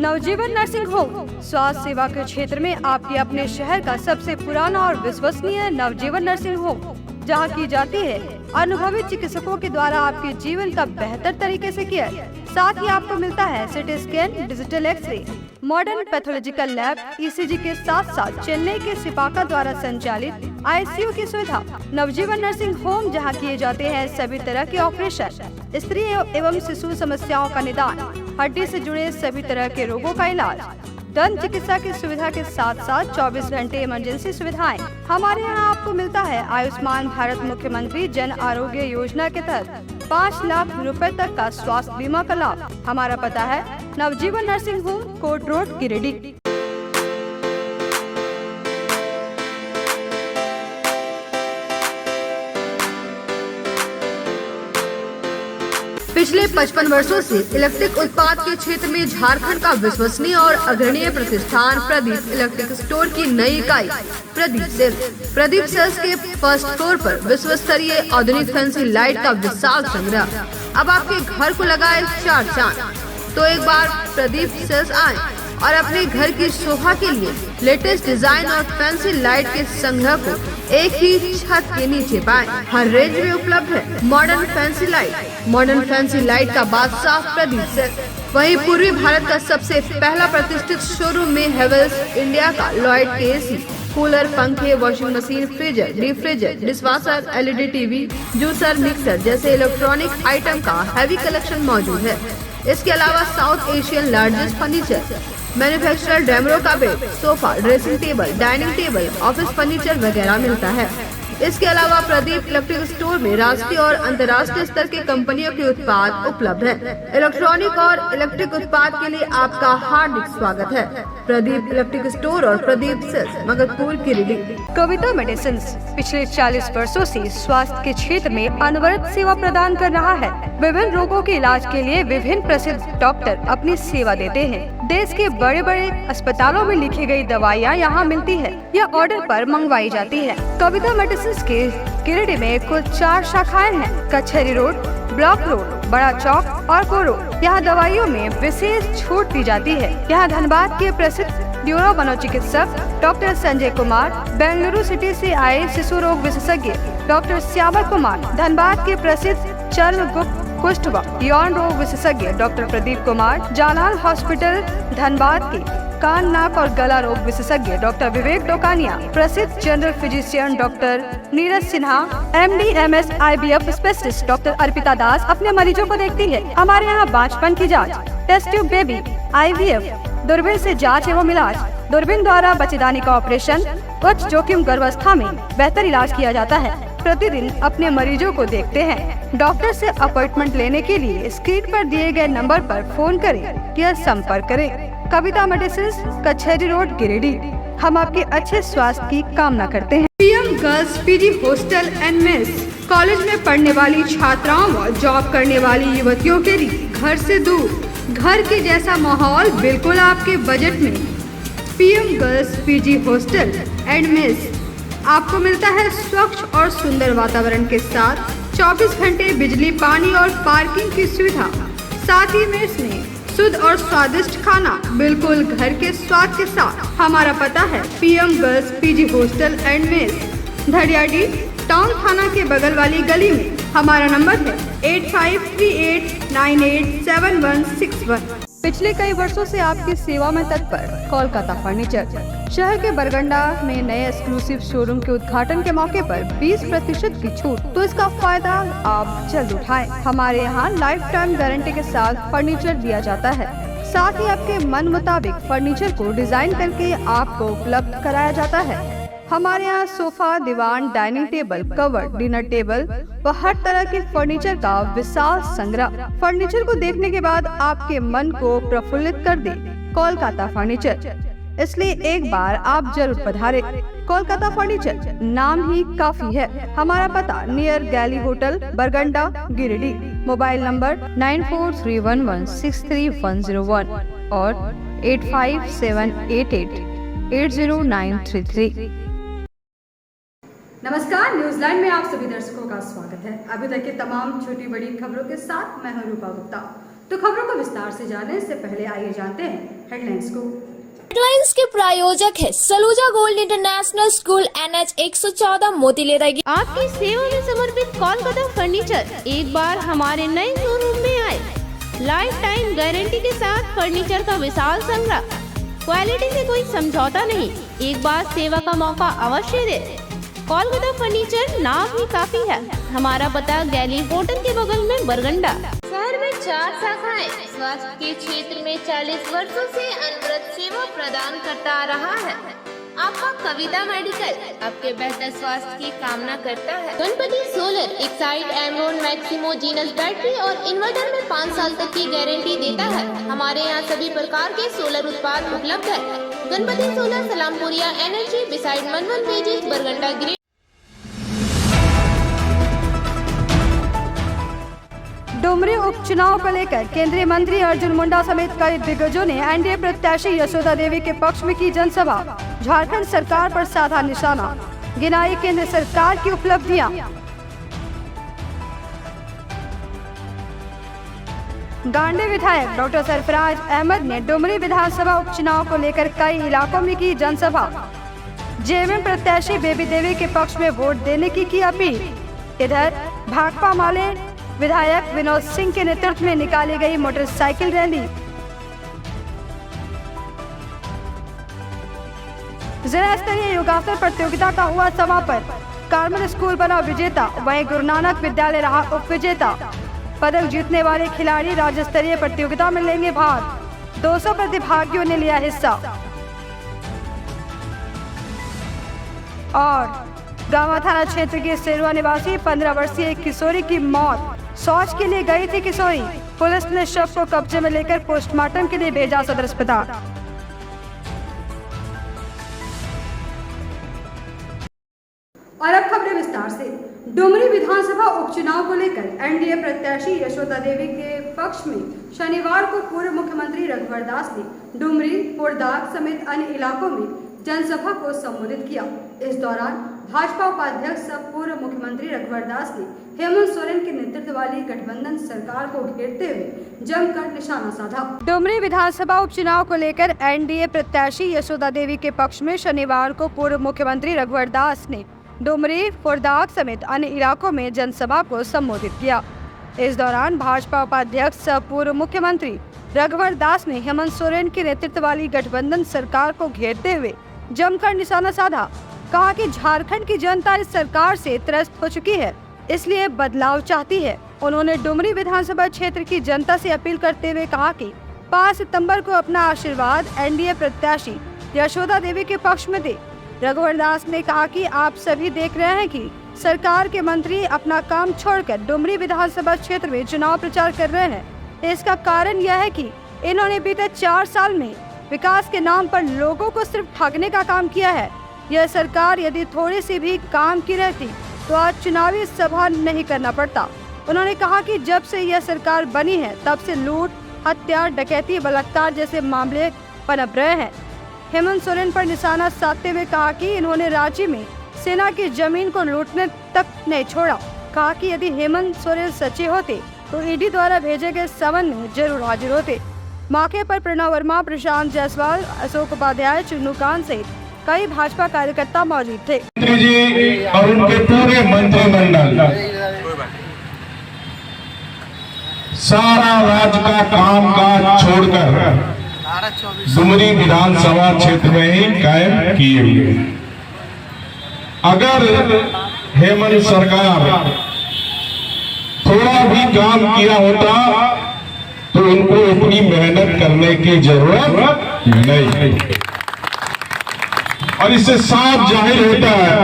नवजीवन nursing home स्वास्थ्य सेवा के क्षेत्र में आपके अपने शहर का सबसे पुराना और विश्वसनीय नवजीवन नर्सिंग होम, जहां की जाती है अनुभवी चिकित्सकों के द्वारा आपके जीवन का बेहतर तरीके से केयर। साथ ही आपको मिलता है city scan, digital x ray, modern pathological lab, ECG के साथ साथ चेन्नई के सिपाका द्वारा संचालित आईसीयू की सुविधा। नवजीवन नर्सिंग होम जहां किए जाते हैं सभी तरह के ऑपरेशन, स्त्री एवं शिशु समस्याओं का निदान, हड्डी से जुड़े सभी तरह के रोगों का इलाज, दंत चिकित्सा की सुविधा के साथ साथ 24 घंटे इमरजेंसी सुविधाएं। हमारे यहाँ आपको मिलता है आयुष्मान भारत मुख्यमंत्री जन आरोग्य योजना के तहत 5 लाख रुपए तक का स्वास्थ्य बीमा का लाभ। हमारा पता है Navjivan nursing home, court road, Giridih. पिछले 55 वर्षों से इलेक्ट्रिक उत्पाद के क्षेत्र में झारखंड का विश्वसनीय और अग्रणीय प्रतिष्ठान प्रदीप इलेक्ट्रिक स्टोर की नई इकाई प्रदीप सेल्स के फर्स्ट फ्लोर पर विश्व स्तरीय आधुनिक फैंसी लाइट का विशाल संग्रह। अब आपके घर को लगाए 4 चांद। तो एक बार प्रदीप सेल्स आए और अपने घर की शोभा के लिए लेटेस्ट डिजाइन और फैंसी लाइट के संग्रह को एक ही छत के नीचे पाएं। हर रेंज में उपलब्ध है मॉडर्न फैंसी लाइट का बादशाह प्रदीप सेल्स। वहीं पूर्वी भारत का सबसे पहला प्रतिष्ठित शोरूम में हेवेल्स इंडिया का लॉयड के एसी, कूलर, पंखे, washing machine, freezer, deep freezer, dishwasher, LED TV, juicer, mixer जैसे इलेक्ट्रॉनिक आइटम का हैवी कलेक्शन मौजूद है। इसके अलावा south Asian largest furniture manufacturer Damro का bed, sofa, dressing table, dining table, office furniture वगैरह मिलता है। इसके अलावा प्रदीप इलेक्ट्रिक स्टोर में राष्ट्रीय और अंतर्राष्ट्रीय स्तर के कंपनियों के उत्पाद उपलब्ध हैं। इलेक्ट्रॉनिक और इलेक्ट्रिक उत्पाद के लिए आपका हार्दिक स्वागत है। प्रदीप इलेक्ट्रिक स्टोर और प्रदीप सेल्स, मगरपुर, गिरिडीह। कविता मेडिसिन पिछले 40 वर्षों से स्वास्थ्य के क्षेत्र में अनवरत सेवा प्रदान कर रहा है। विभिन्न रोगों के इलाज के लिए विभिन्न प्रसिद्ध डॉक्टर अपनी सेवा देते हैं। देश के बड़े बड़े अस्पतालों में लिखी गई दवाइयाँ यहाँ मिलती है या ऑर्डर पर मंगवाई जाती है। कविता मेडिसिन के गिरिडीह में कुल 4 शाखाएं हैं। कचहरी रोड, ब्लॉक रोड, बड़ा चौक और कोरो। यहाँ दवाइयों में विशेष छूट दी जाती है। यहाँ धनबाद के प्रसिद्ध न्यूरो मनोचिकित्सक डॉक्टर संजय कुमार, बेंगलुरु सिटी से आए शिशु रोग विशेषज्ञ डॉक्टर श्यामल कुमार, धनबाद के प्रसिद्ध चर्म, गुप्त, कुष्ठ व यौन रोग विशेषज्ञ डॉक्टर प्रदीप कुमार, जालान हॉस्पिटल धनबाद के कान, नाक और गला रोग विशेषज्ञ डॉक्टर विवेक डोकानिया, प्रसिद्ध general physician doctor Neeraj Sinha, MD MS IVF specialist doctor Arpita Das अपने मरीजों को देखती है। हमारे यहाँ बांझपन की जांच, टेस्ट ट्यूब बेबी, IVF, दूरबीन से जांच एवं इलाज, दूरबीन द्वारा बच्चेदानी का ऑपरेशन, उच्च जोखिम गर्भावस्था में बेहतर इलाज किया जाता है। प्रतिदिन अपने मरीजों को देखते हैं। डॉक्टर से अपॉइंटमेंट लेने के लिए स्क्रीन पर दिए गए नंबर पर फोन करें या संपर्क करें। कविता मेडिसिन, कचहरी रोड, गिरिडीह। हम आपके अच्छे स्वास्थ्य की कामना करते हैं। PM girls PG hostel and mess college में पढ़ने वाली छात्राओं व जॉब करने वाली युवतियों के लिए घर से दूर, घर के जैसा माहौल बिल्कुल आपके बजट में। PM girls PG hostel and mess आपको मिलता है स्वच्छ और सुंदर वातावरण के साथ 24 घंटे बिजली, पानी और पार्किंग की सुविधा। साथ ही मेस में शुद्ध और स्वादिष्ट खाना बिल्कुल घर के स्वाद के साथ। हमारा पता है PM girls PG hostel and mess, धड़ियाडी टाउन थाना के बगल वाली गली में। हमारा नंबर है 8538987161। पिछले कई वर्षों से आपकी सेवा में तत्पर कोलकाता फर्नीचर। शहर के बरगंडा में नए एक्सक्लूसिव शोरूम के उद्घाटन के मौके पर 20% की छूट, तो इसका फायदा आप जल्द उठाएं। हमारे यहाँ लाइफ टाइम गारंटी के साथ फर्नीचर दिया जाता है। साथ ही आपके मन मुताबिक फर्नीचर को डिजाइन करके आपको उपलब्ध कराया जाता है। हमारे यहाँ सोफा, दीवान, dining table, cover, dinner table व हर तरह के फर्नीचर का विशाल संग्रह। फर्नीचर को देखने के बाद आपके मन को प्रफुल्लित कर दे कोलकाता फर्नीचर, इसलिए एक बार आप जरूर पधारें। कोलकाता फर्नीचर नाम ही काफी है। हमारा पता नियर गैली होटल, बरगंडा, गिरिडीह। मोबाइल नंबर 9431163101 और 8578880933। नमस्कार, न्यूज़लैंड में आप सभी दर्शकों का स्वागत है। अभी तक के तमाम छोटी बड़ी खबरों के साथ मैं हूं रूपा गुप्ता। तो खबरों को विस्तार से जानने से पहले आइए जानते हैं हेडलाइंस को। हेडलाइंस के प्रायोजक है Saluja gold international school NH 114 मोतीलेरा। आपकी सेवा में समर्पित कोलकाता फर्नीचर एक बार हमारे नए शोरूम में आए। लाइफ टाइम गारंटी के साथ फर्नीचर का विशाल संग्रह, क्वालिटी से कोई समझौता नहीं, एक बार सेवा का मौका अवश्य दे। कोलकाता फर्नीचर नाम ही काफी है। हमारा पता गैली होटल के बगल में बरगंडा। शहर में 4 शाखाएं। स्वास्थ्य के क्षेत्र में 40 वर्षों से अनवरत सेवा प्रदान करता आ रहा है। आपका कविता मेडिकल आपके बेहतर स्वास्थ्य की कामना करता है। Ganpati solar Exide Amaron Maximo genus battery और इन्वर्टर में 5 साल तक की गारंटी देता है। हमारे यहाँ सभी प्रकार के सोलर उत्पाद उपलब्ध है। Ganpati solar Salampuria energy beside मनवन वेजिस बरगंडा ग्रेड। डुमरी उपचुनाव को लेकर केंद्रीय मंत्री अर्जुन मुंडा समेत कई दिग्गजों ने एनडीए प्रत्याशी यशोदा देवी के पक्ष में की जनसभा। झारखंड सरकार पर साधा निशाना, गिनाई केंद्र सरकार की उपलब्धियां। गांडी विधायक डॉक्टर सरफराज अहमद ने डुमरी विधानसभा उपचुनाव को लेकर कई इलाकों में की जनसभा। जेएमएम प्रत्याशी बेबी देवी के पक्ष में वोट देने की अपील। इधर भाकपा माले विधायक विनोद सिंह के नेतृत्व में निकाली गई मोटरसाइकिल रैली। जिला स्तरीय योगासन प्रतियोगिता का हुआ समापन। कार्मल स्कूल बना विजेता, वहीं गुरु नानक विद्यालय रहा उप विजेता। पदक जीतने वाले खिलाड़ी राज्य स्तरीय प्रतियोगिता में लेंगे भाग। 200 प्रतिभागियों ने लिया हिस्सा। और गांवा थाना क्षेत्र के सेरुआ निवासी 15 वर्षीय एक किशोरी की मौत। शौच के लिए गई थी किशोरी। पुलिस ने शव को कब्जे में लेकर पोस्टमार्टम के लिए भेजा सदर अस्पताल। और अब खबरें विस्तार से। डुमरी विधानसभा उपचुनाव को लेकर एनडीए प्रत्याशी यशोदा देवी के पक्ष में शनिवार को पूर्व मुख्यमंत्री रघुवर दास ने डुमरी, पुरदाग समेत अन्य इलाकों में जनसभा को संबोधित किया। इस दौरान भाजपा उपाध्यक्ष सह पूर्व मुख्यमंत्री रघुवर दास ने हेमंत सोरेन के नेतृत्व वाली गठबंधन सरकार को घेरते हुए जमकर निशाना साधा। डुमरी विधानसभा उपचुनाव को लेकर एनडीए प्रत्याशी यशोदा देवी के पक्ष में शनिवार को पूर्व मुख्यमंत्री रघुवर दास ने डुमरी, पुरदाग समेत अन्य इलाकों में जनसभा को संबोधित किया। इस दौरान भाजपा उपाध्यक्ष सह पूर्व मुख्यमंत्री रघुवर दास ने हेमंत सोरेन के नेतृत्व वाली गठबंधन सरकार को घेरते हुए जमकर निशाना साधा। कहा कि झारखंड की जनता इस सरकार से त्रस्त हो चुकी है, इसलिए बदलाव चाहती है। उन्होंने डुमरी विधानसभा क्षेत्र की जनता से अपील करते हुए कहा कि 5 सितंबर को अपना आशीर्वाद एनडीए प्रत्याशी यशोदा देवी के पक्ष में दे। रघुवर दास ने कहा कि आप सभी देख रहे हैं कि सरकार के मंत्री अपना काम छोड़कर डुमरी विधानसभा क्षेत्र में चुनाव प्रचार कर रहे हैं। इसका कारण यह है कि इन्होंने बीते 4 साल में विकास के नाम पर लोगों को सिर्फ ठगने का काम किया है। यह सरकार यदि थोड़ी सी भी काम की रहती तो आज चुनावी सभा नहीं करना पड़ता। उन्होंने कहा कि जब से यह सरकार बनी है तब से लूट, हत्या, डकैती, बलात्कार जैसे मामले पनप रहे हैं। हेमंत सोरेन पर निशाना साधते हुए कहा कि इन्होंने राज्य में सेना की जमीन को लूटने तक नहीं छोड़ा। कहा कि यदि हेमंत सोरेन सच्चे होते तो ईडी द्वारा भेजे गए समन में जरूर हाजिर होते। मौके पर प्रणव वर्मा, प्रशांत जायसवाल, अशोक उपाध्याय, चुन्नू कांत सहित कई भाजपा कार्यकर्ता मौजूद थे। मंत्री जी और उनके पूरे मंत्रिमंडल सारा राज्य का काम काज छोड़कर डुमरी विधानसभा क्षेत्र में ही कायम किए हुए। अगर हेमंत सरकार थोड़ा भी काम किया होता तो उनको इतनी मेहनत करने की जरूरत नहीं। और इससे साफ जाहिर होता है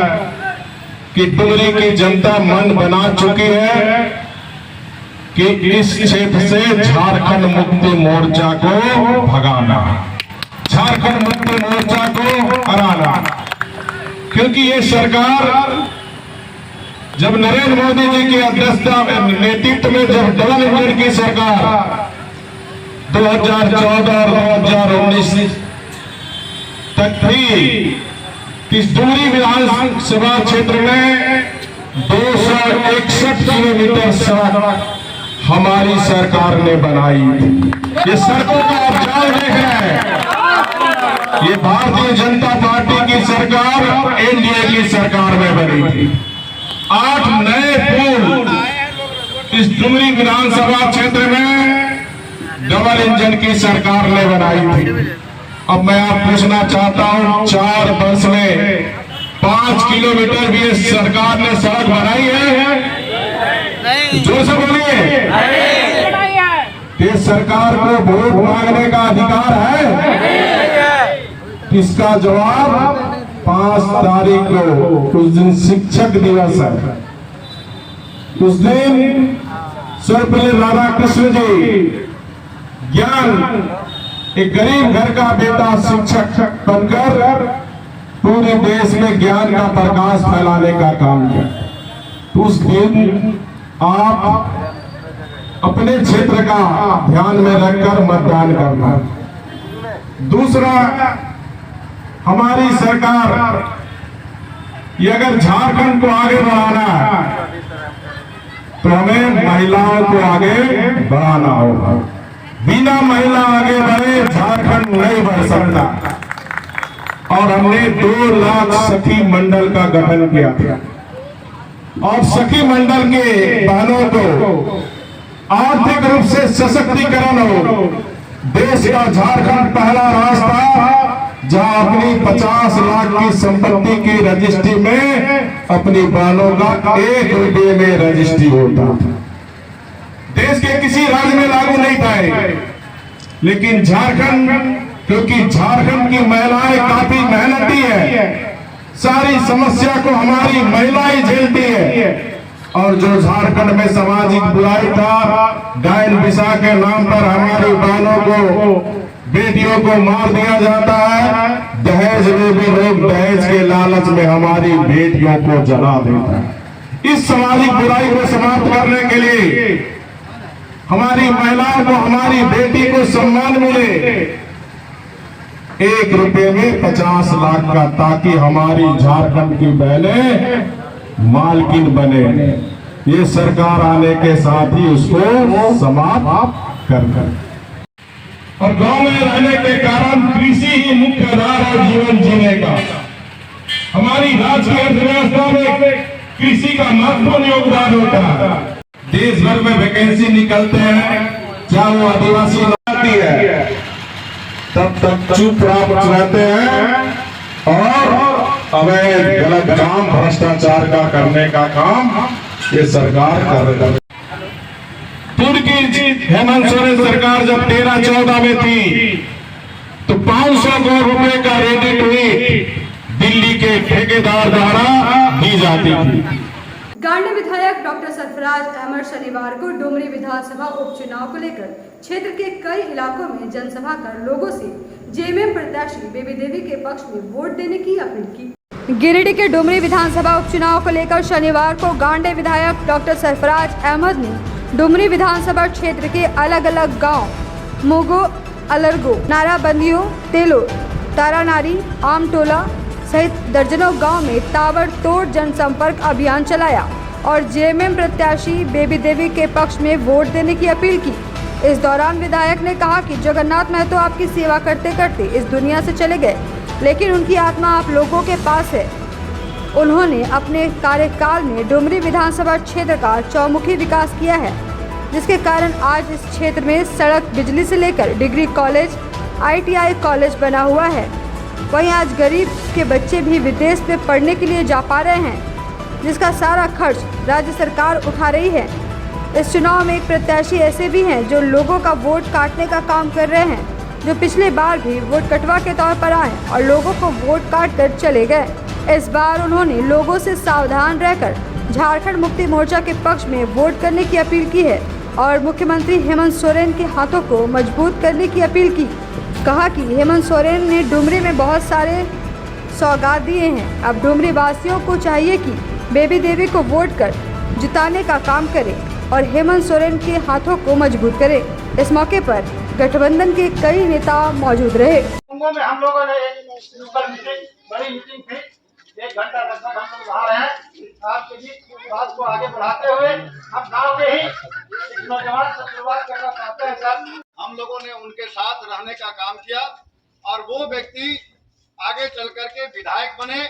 कि डुमरी की जनता मन बना चुकी है कि इस क्षेत्र से झारखंड मुक्ति मोर्चा को भगाना, झारखंड मुक्ति मोर्चा को हराना। क्योंकि ये सरकार जब नरेंद्र मोदी जी की अध्यक्षता में नेतृत्व में जब डबल इंजन की सरकार 2014 और 2019 तक थी, इस डुमरी विधानसभा क्षेत्र में 261 किलोमीटर सड़क हमारी सरकार ने बनाई थी। ये सड़कों का आप जाल देख रहे हैं, ये भारतीय जनता पार्टी की सरकार एनडीए की सरकार में बनी थी। 8 नए पुल इस डुमरी विधानसभा क्षेत्र में डबल इंजन की सरकार ने बनाई थी। अब मैं आप पूछना चाहता हूं, 4 वर्ष में 5 किलोमीटर भी इस सरकार ने सड़क बनाई है? जोर से बोलिए। इस सरकार को वोट मांगने का अधिकार है? इसका जवाब 5 तारीख को, उस दिन शिक्षक दिवस है। उस दिन सर्वपल्ली राधाकृष्ण जी ज्ञान, एक गरीब घर का बेटा शिक्षक बनकर पूरे देश में ज्ञान का प्रकाश फैलाने का काम किया। उस दिन आप अपने क्षेत्र का ध्यान में रखकर मतदान करना। दूसरा, हमारी सरकार ये अगर झारखंड को आगे बढ़ाना है तो हमें महिलाओं को आगे बढ़ाना होगा। बिना महिला आगे बढ़े झारखंड नहीं बढ़ सकता। और हमने 2 लाख सखी मंडल का गठन किया था और सखी मंडल के बहनों को आर्थिक रूप से सशक्तिकरण हो। देश का झारखंड पहला राष्ट्र जहां अपनी 50 लाख की संपत्ति की रजिस्ट्री में अपनी बहनों का 1 रुपये में रजिस्ट्री होता था। देश के किसी राज्य में लागू नहीं था, लेकिन झारखंड, क्योंकि झारखंड की महिलाएं काफी मेहनती है, सारी समस्या को हमारी महिलाएं झेलती है। और जो झारखंड में सामाजिक बुराई था, डायन बिसा के नाम पर हमारी बहनों को, बेटियों को मार दिया जाता है। दहेज में भी लोग दहेज के लालच में हमारी बेटियों को जला देता है। इस सामाजिक बुराई को समाप्त करने के लिए, हमारी महिलाओं को, हमारी बेटी को सम्मान मिले, 1 रुपये में 50 लाख का, ताकि हमारी झारखंड की बहनें मालकिन बने। ये सरकार आने के साथ ही उसको समाप्त कर और गांव में रहने के कारण कृषि ही मुख्य आधार है जीवन जीने का। हमारी राज्य की अर्थव्यवस्था में कृषि का महत्वपूर्ण योगदान होता है। देश भर में वैकेंसी निकलते हैं, चाहे वो आदिवासी आती है, तब तक चुप रहते हैं और अवैध गलत काम, भ्रष्टाचार का करने का काम ये सरकार कर रही है। पूर्व की हेमंत सोरेन सरकार जब 13-14 में थी तो 500 करोड़ रुपए का रेडिट दिल्ली के ठेकेदार द्वारा दी जाती थी। गांडी विधायक डॉक्टर सरफराज अहमद शनिवार को डुमरी विधानसभा उपचुनाव को लेकर क्षेत्र के कई इलाकों में जनसभा कर लोगों से जेएमएम प्रत्याशी बेबी देवी के पक्ष में वोट देने की अपील की। गिरिडीह के डुमरी विधानसभा उपचुनाव को लेकर शनिवार को गांडी विधायक डॉक्टर सरफराज अहमद ने डुमरी विधानसभा क्षेत्र के अलग अलग गाँव मोगो, अलरगो, नाराबंदियों, तेलो, तारानारी, आमटोला सहित दर्जनों गांव में ताबड़तोड़ जनसंपर्क अभियान चलाया और जेएमएम प्रत्याशी बेबी देवी के पक्ष में वोट देने की अपील की। इस दौरान विधायक ने कहा कि जगन्नाथ महतो आपकी सेवा करते करते इस दुनिया से चले गए, लेकिन उनकी आत्मा आप लोगों के पास है। उन्होंने अपने कार्यकाल में डुमरी विधानसभा क्षेत्र का चौमुखी विकास किया है, जिसके कारण आज इस क्षेत्र में सड़क, बिजली से लेकर डिग्री कॉलेज, ITI कॉलेज बना हुआ है। वहीं आज गरीब के बच्चे भी विदेश में पढ़ने के लिए जा पा रहे हैं, जिसका सारा खर्च राज्य सरकार उठा रही है। इस चुनाव में एक प्रत्याशी ऐसे भी हैं जो लोगों का वोट काटने का काम कर रहे हैं, जो पिछले बार भी वोट कटवा के तौर पर आए और लोगों को वोट काट कर चले गए। इस बार उन्होंने लोगों से सावधान रहकर झारखंड मुक्ति मोर्चा के पक्ष में वोट करने की अपील की है और मुख्यमंत्री हेमंत सोरेन के हाथों को मजबूत करने की अपील की। कहा कि हेमंत सोरेन ने डुमरी में बहुत सारे सौगात दिए हैं। अब डुमरी वासियों को चाहिए कि बेबी देवी को वोट कर जिताने का काम करें और हेमंत सोरेन के हाथों को मजबूत करें। इस मौके पर गठबंधन के कई नेता मौजूद रहे। हम लोगों ने एक बड़ी मीटिंग थी, 1 घंटा लगभग हम लोग वहाँ रहे। आपके बीच बात को आगे बढ़ाते हुए हम गांव के ही एक नौजवान से शुरुआत करना चाहते हैं। सर, हम लोगों ने उनके साथ रहने का काम किया और वो व्यक्ति आगे चल करके विधायक बने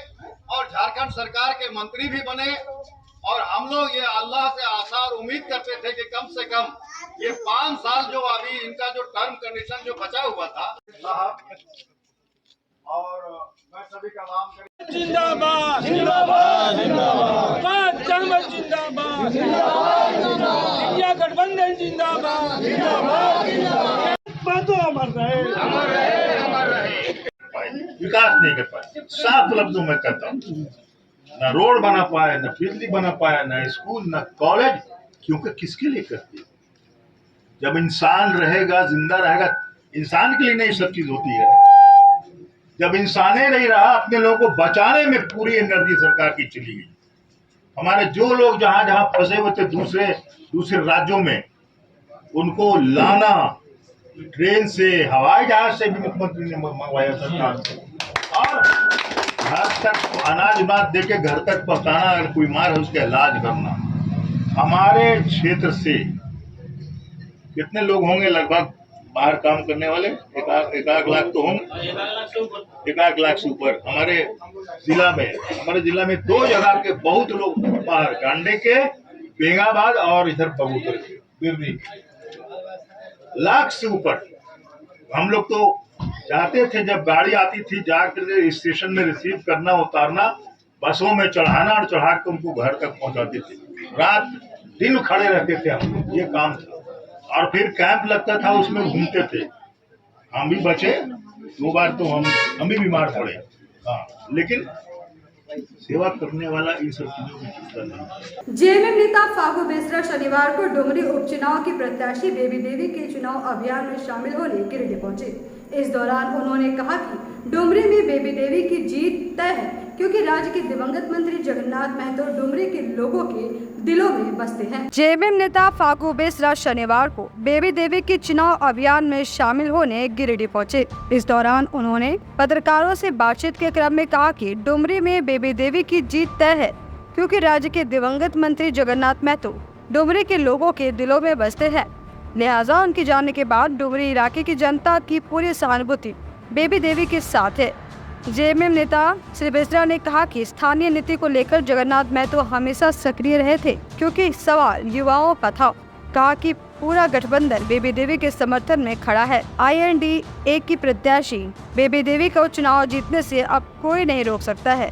और झारखंड सरकार के मंत्री भी बने। और हम लोग ये अल्लाह से आशा और उम्मीद करते थे कि कम से कम ये 5 साल जो अभी इनका जो टर्म कंडीशन जो बचा हुआ था और मैं सभी का नाम जिंदाबाद जिंदाबाद जिंदाबाद जनमत जिंदाबाद जिंदाबाद इंडिया गठबंधन जिंदाबाद जिंदाबाद बातों अमर रहे। विकास नहीं कर पाए, साफ लफ्जों में कहता हूँ। न रोड बना पाया, न बिजली बना पाया, न स्कूल, न कॉलेज। क्योंकि किसके लिए करती है? जब इंसान रहेगा, जिंदा रहेगा, इंसान के लिए नहीं सब चीज होती है। जब इंसान ही नहीं रहा, अपने लोगों को बचाने में पूरी एनर्जी सरकार की चली गई। हमारे जो लोग जहां जहां फंसे हुए थे दूसरे राज्यों में, उनको लाना ट्रेन से, हवाई जहाज से भी मुख्यमंत्री ने मंगवाया सरकार से, और घर तक अनाज देके घर तक पहुंचाना। अगर कोई बीमार है उसका इलाज करना। हमारे क्षेत्र से कितने लोग होंगे लगभग बाहर काम करने वाले? एक लाख तो होंगे, 1 लाख से ऊपर। हमारे जिला में 2 जगह के बहुत लोग बाहर, कांडे के, बेंगाबाद और इधर बबूतर के, बिरनी, लाख से ऊपर। हम लोग तो जाते थे, जब गाड़ी आती थी जाकर स्टेशन में रिसीव करना, उतारना, बसों में चढ़ाना और चढ़ा के उनको घर तक पहुंचाते थे। रात दिन खड़े रहते थे हम, ये काम था। और फिर कैंप लगता था, उसमें घूमते थे। हम भी बचे 2 बार, तो हम भी बीमार पड़े। हाँ, लेकिन सेवा करने वाला इन सब चीजों की चिंता नहीं। जेएमएम नेता फागू बेसरा शनिवार को डुमरी उपचुनाव की प्रत्याशी बेबी देवी के चुनाव अभियान में शामिल होने गिरिडीह पहुंचे। इस दौरान उन्होंने कहा कि डुमरी में बेबी देवी की जीत तय है, क्योंकि राज्य के दिवंगत मंत्री जगन्नाथ महतो डुमरी के लोगों के दिलों में बसते हैं। जेएमएम नेता फागू बेसरा शनिवार को बेबी देवी के चुनाव अभियान में शामिल होने गिरिडीह पहुंचे। इस दौरान उन्होंने पत्रकारों से बातचीत के क्रम में कहा कि डुमरी में बेबी देवी की जीत तय है, क्योंकि राज्य के दिवंगत मंत्री जगन्नाथ महतो डुमरी के लोगों के दिलों में बसते हैं। लिहाजा उनके जाने के बाद डुमरी इलाके की जनता की पूरी सहानुभूति बेबी देवी के साथ है। जेएमएम नेता श्री बेसरा ने कहा कि स्थानीय नीति को लेकर जगन्नाथ महतो हमेशा सक्रिय रहे थे, क्योंकि सवाल युवाओं का था। कहा कि पूरा गठबंधन बेबी देवी के समर्थन में खड़ा है। INDA की प्रत्याशी बेबी देवी को चुनाव जीतने से अब कोई नहीं रोक सकता है।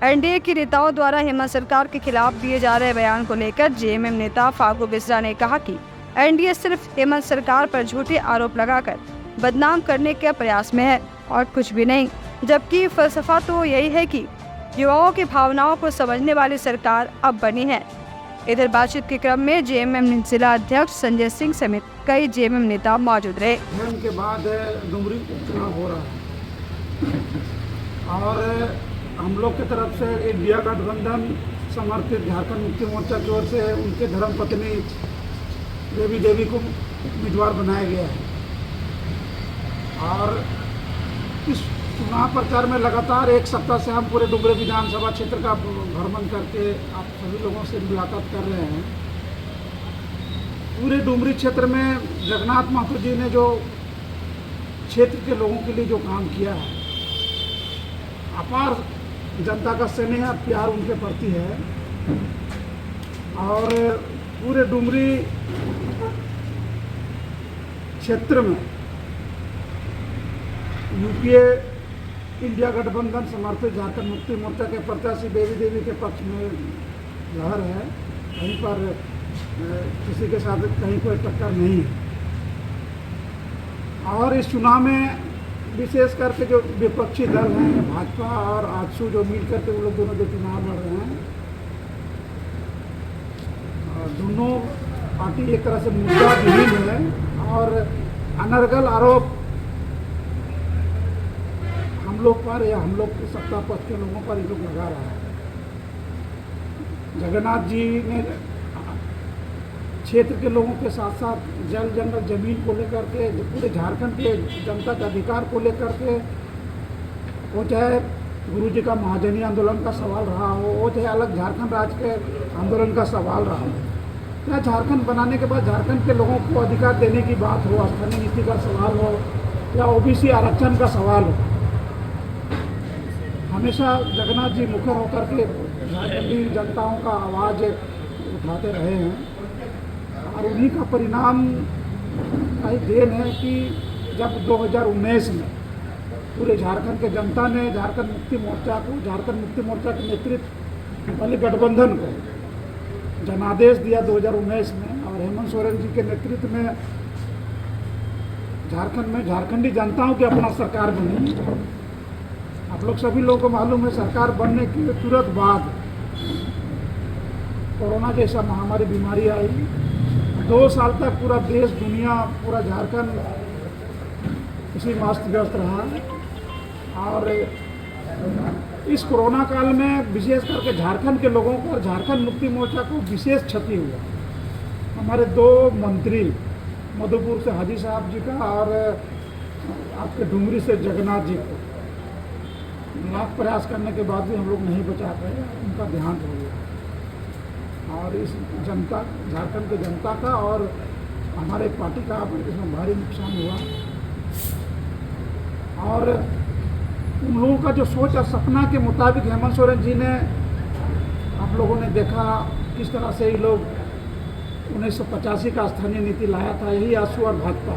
NDA के नेताओं द्वारा हेमंत सरकार के खिलाफ दिए जा रहे बयान को लेकर जेएमएम नेता फागू बेसरा ने कहा कि NDA सिर्फ हेमंत सरकार पर झूठे आरोप लगाकर बदनाम करने के प्रयास में है और कुछ भी नहीं, जबकि फलसफा तो यही है कि युवाओं की भावनाओं को समझने वाली सरकार अब बनी है। इधर बातचीत के क्रम में जेएमएम जिला अध्यक्ष संजय सिंह समेत कई जेएमएम नेता मौजूद रहे। के बाद डुमरी चुनाव हो रहा है और हम लोग की तरफ से इंडिया गठबंधन समर्थित झारखंड मुक्ति मोर्चा की ओर से उनके धर्मपत्नी बेबी देवी को उम्मीदवार बनाया गया है। और इस चुनाव प्रचार में लगातार 1 सप्ताह से हम पूरे डुमरी विधानसभा क्षेत्र का भ्रमण करके आप सभी लोगों से मुलाकात कर रहे हैं। पूरे डुमरी क्षेत्र में जगन्नाथ महतो जी ने जो क्षेत्र के लोगों के लिए जो काम किया है, अपार जनता का स्नेह और प्यार उनके प्रति है। और पूरे डुमरी क्षेत्र में यूपीए इंडिया गठबंधन समर्थित झारखंड मुक्ति मोर्चा के प्रत्याशी बेबी देवी के पक्ष में लहर है। कहीं पर किसी के साथ कहीं कोई टक्कर नहीं है। और इस चुनाव में विशेष करके जो विपक्षी दल हैं भाजपा और आजसू जो मिल करके वो लोग दोनों जो चुनाव लड़ रहे हैं, दोनों पार्टी एक तरह से मुद्दा विहीन है और अनर्गल आरोप हम लोग पर या हम लोग के सत्ता पक्ष के लोगों पर ये लोग लगा रहा है। जगन्नाथ जी ने क्षेत्र के लोगों के साथ साथ जल जंगल जमीन को लेकर के पूरे झारखंड के जनता के अधिकार को लेकर के, वो चाहे गुरुजी का महाजनी आंदोलन का सवाल रहा हो, वो चाहे अलग झारखंड राज्य के आंदोलन का सवाल रहा हो, या झारखंड बनाने के बाद झारखंड के लोगों को अधिकार देने की बात हो, स्थानीय नीति का सवाल हो, या ओबीसी आरक्षण का सवाल हो, हमेशा जगन्नाथ जी मुखर होकर के झारखंडी जनताओं का आवाज़ उठाते रहे हैं। और उन्हीं का परिणाम का ही देन है कि जब 2019 में पूरे झारखंड के जनता ने झारखंड मुक्ति मोर्चा के नेतृत्व वाले गठबंधन को जनादेश दिया 2019 में, और हेमंत सोरेन जी के नेतृत्व में झारखंड में झारखंडी जनताओं की अपना सरकार बनी। आप लोग सभी लोगों को मालूम है, सरकार बनने के तुरंत बाद कोरोना जैसा महामारी बीमारी आई। 2 साल तक पूरा देश, दुनिया, पूरा झारखंड इसी में अस्त व्यस्त रहा। और इस कोरोना काल में विशेष करके झारखंड के लोगों को और झारखंड मुक्ति मोर्चा को विशेष क्षति हुआ। हमारे 2 मंत्री, मधुपुर से हाजी साहब जी का और आपके डुमरी से जगन्नाथ जी को, लाख प्रयास करने के बाद भी हम लोग नहीं बचा पाए, उनका देहांत हो गया। और इस जनता, झारखंड की जनता का और हमारे पार्टी का इसमें भारी नुकसान हुआ। और उन लोगों का जो सोच और सपना के मुताबिक हेमंत सोरेन जी ने, आप लोगों ने देखा किस तरह से ये लोग 1985 का स्थानीय नीति लाया था, यही आंसू और भाजपा,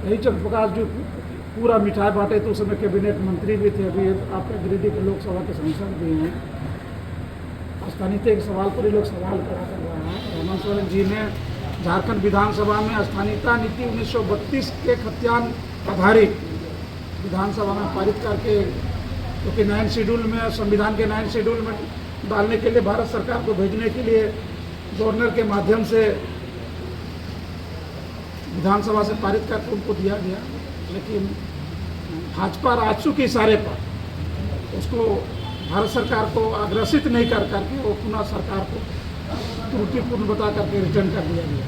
यही चंद्रप्रकाश जी पूरा मिठाई बांटे, तो उस समय कैबिनेट मंत्री भी थे, अभी आपके गिरिडीह के लोकसभा के सांसद भी हैं। स्थानीयता के सवाल पर ही लोग सवाल खड़ा कर रहे हैं। हेमंत सोरेन जी ने झारखंड विधानसभा में स्थानीयता नीति 1932 के खतियान आधारित विधानसभा में पारित करके, क्योंकि 9 शेड्यूल में, संविधान के 9 शेड्यूल में डालने के लिए भारत सरकार को भेजने के लिए गवर्नर के माध्यम से विधानसभा से पारित करके उनको दिया गया। लेकिन भाजपा राजसू के इशारे पर उसको भारत सरकार को अग्रसित नहीं कर करके वो पुनः सरकार को त्रुटिपूर्ण बता करके रिटर्न कर दिया गया,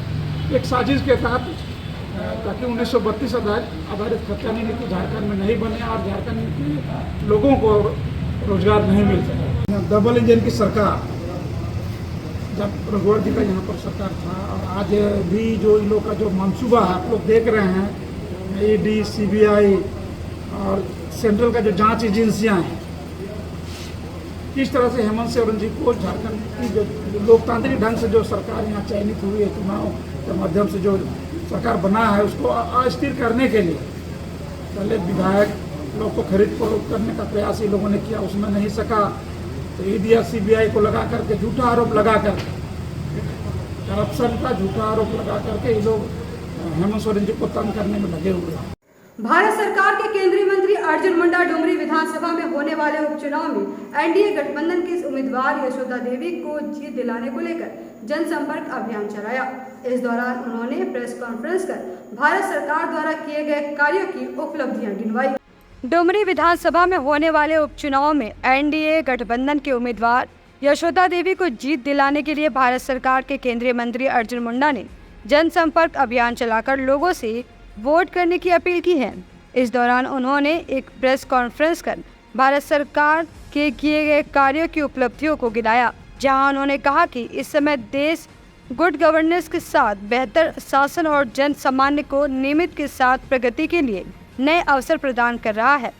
एक साजिश के तहत, ताकि 1932 आधारित खतियानी नीति झारखंड में नहीं बने और झारखंड के लोगों को रोजगार नहीं मिल सके। डबल इंजन की सरकार, जब रघुवर जी का यहाँ पर सरकार था, और आज भी जो इन लोग का जो मंसूबा आप लोग देख रहे हैं, ईडी, सीबीआई और सेंट्रल का जो जांच एजेंसियां हैं, किस तरह से हेमंत सोरेन जी को झारखंड की जो लोकतांत्रिक ढंग से जो सरकार यहाँ चयनित हुई है, चुनाव के माध्यम से जो सरकार बना है, उसको अस्थिर करने के लिए पहले विधायक लोग को खरीद फरोख्त करने का प्रयास ये लोगों ने किया, उसमें नहीं सका तो ईडी या सीबीआई को लगा करके झूठा आरोप लगा कर, करप्शन का झूठा आरोप लगा करके ये लोग हेमंत सोरेन जी को तंग करने में लगे हुए हैं। भारत सरकार के केंद्रीय मंत्री अर्जुन मुंडा डुमरी विधानसभा में होने वाले उपचुनाव में एनडीए गठबंधन की उम्मीदवार यशोदा देवी को जीत दिलाने को लेकर जनसंपर्क अभियान चलाया। इस दौरान उन्होंने प्रेस कॉन्फ्रेंस कर भारत सरकार द्वारा किए गए कार्यों की उपलब्धियां गिनवाई। डुमरी विधानसभा में होने वाले उपचुनाव में एनडीए गठबंधन के उम्मीदवार यशोदा देवी को जीत दिलाने के लिए भारत सरकार के केंद्रीय मंत्री अर्जुन मुंडा ने जनसंपर्क अभियान चलाकर लोगों से वोट करने की अपील की है। इस दौरान उन्होंने एक प्रेस कॉन्फ्रेंस कर भारत सरकार के किए गए कार्यों की उपलब्धियों को गिनाया, जहां उन्होंने कहा कि इस समय देश गुड गवर्नेंस के साथ बेहतर शासन और जन सामान्य को नियमित के साथ प्रगति के लिए नए अवसर प्रदान कर रहा है।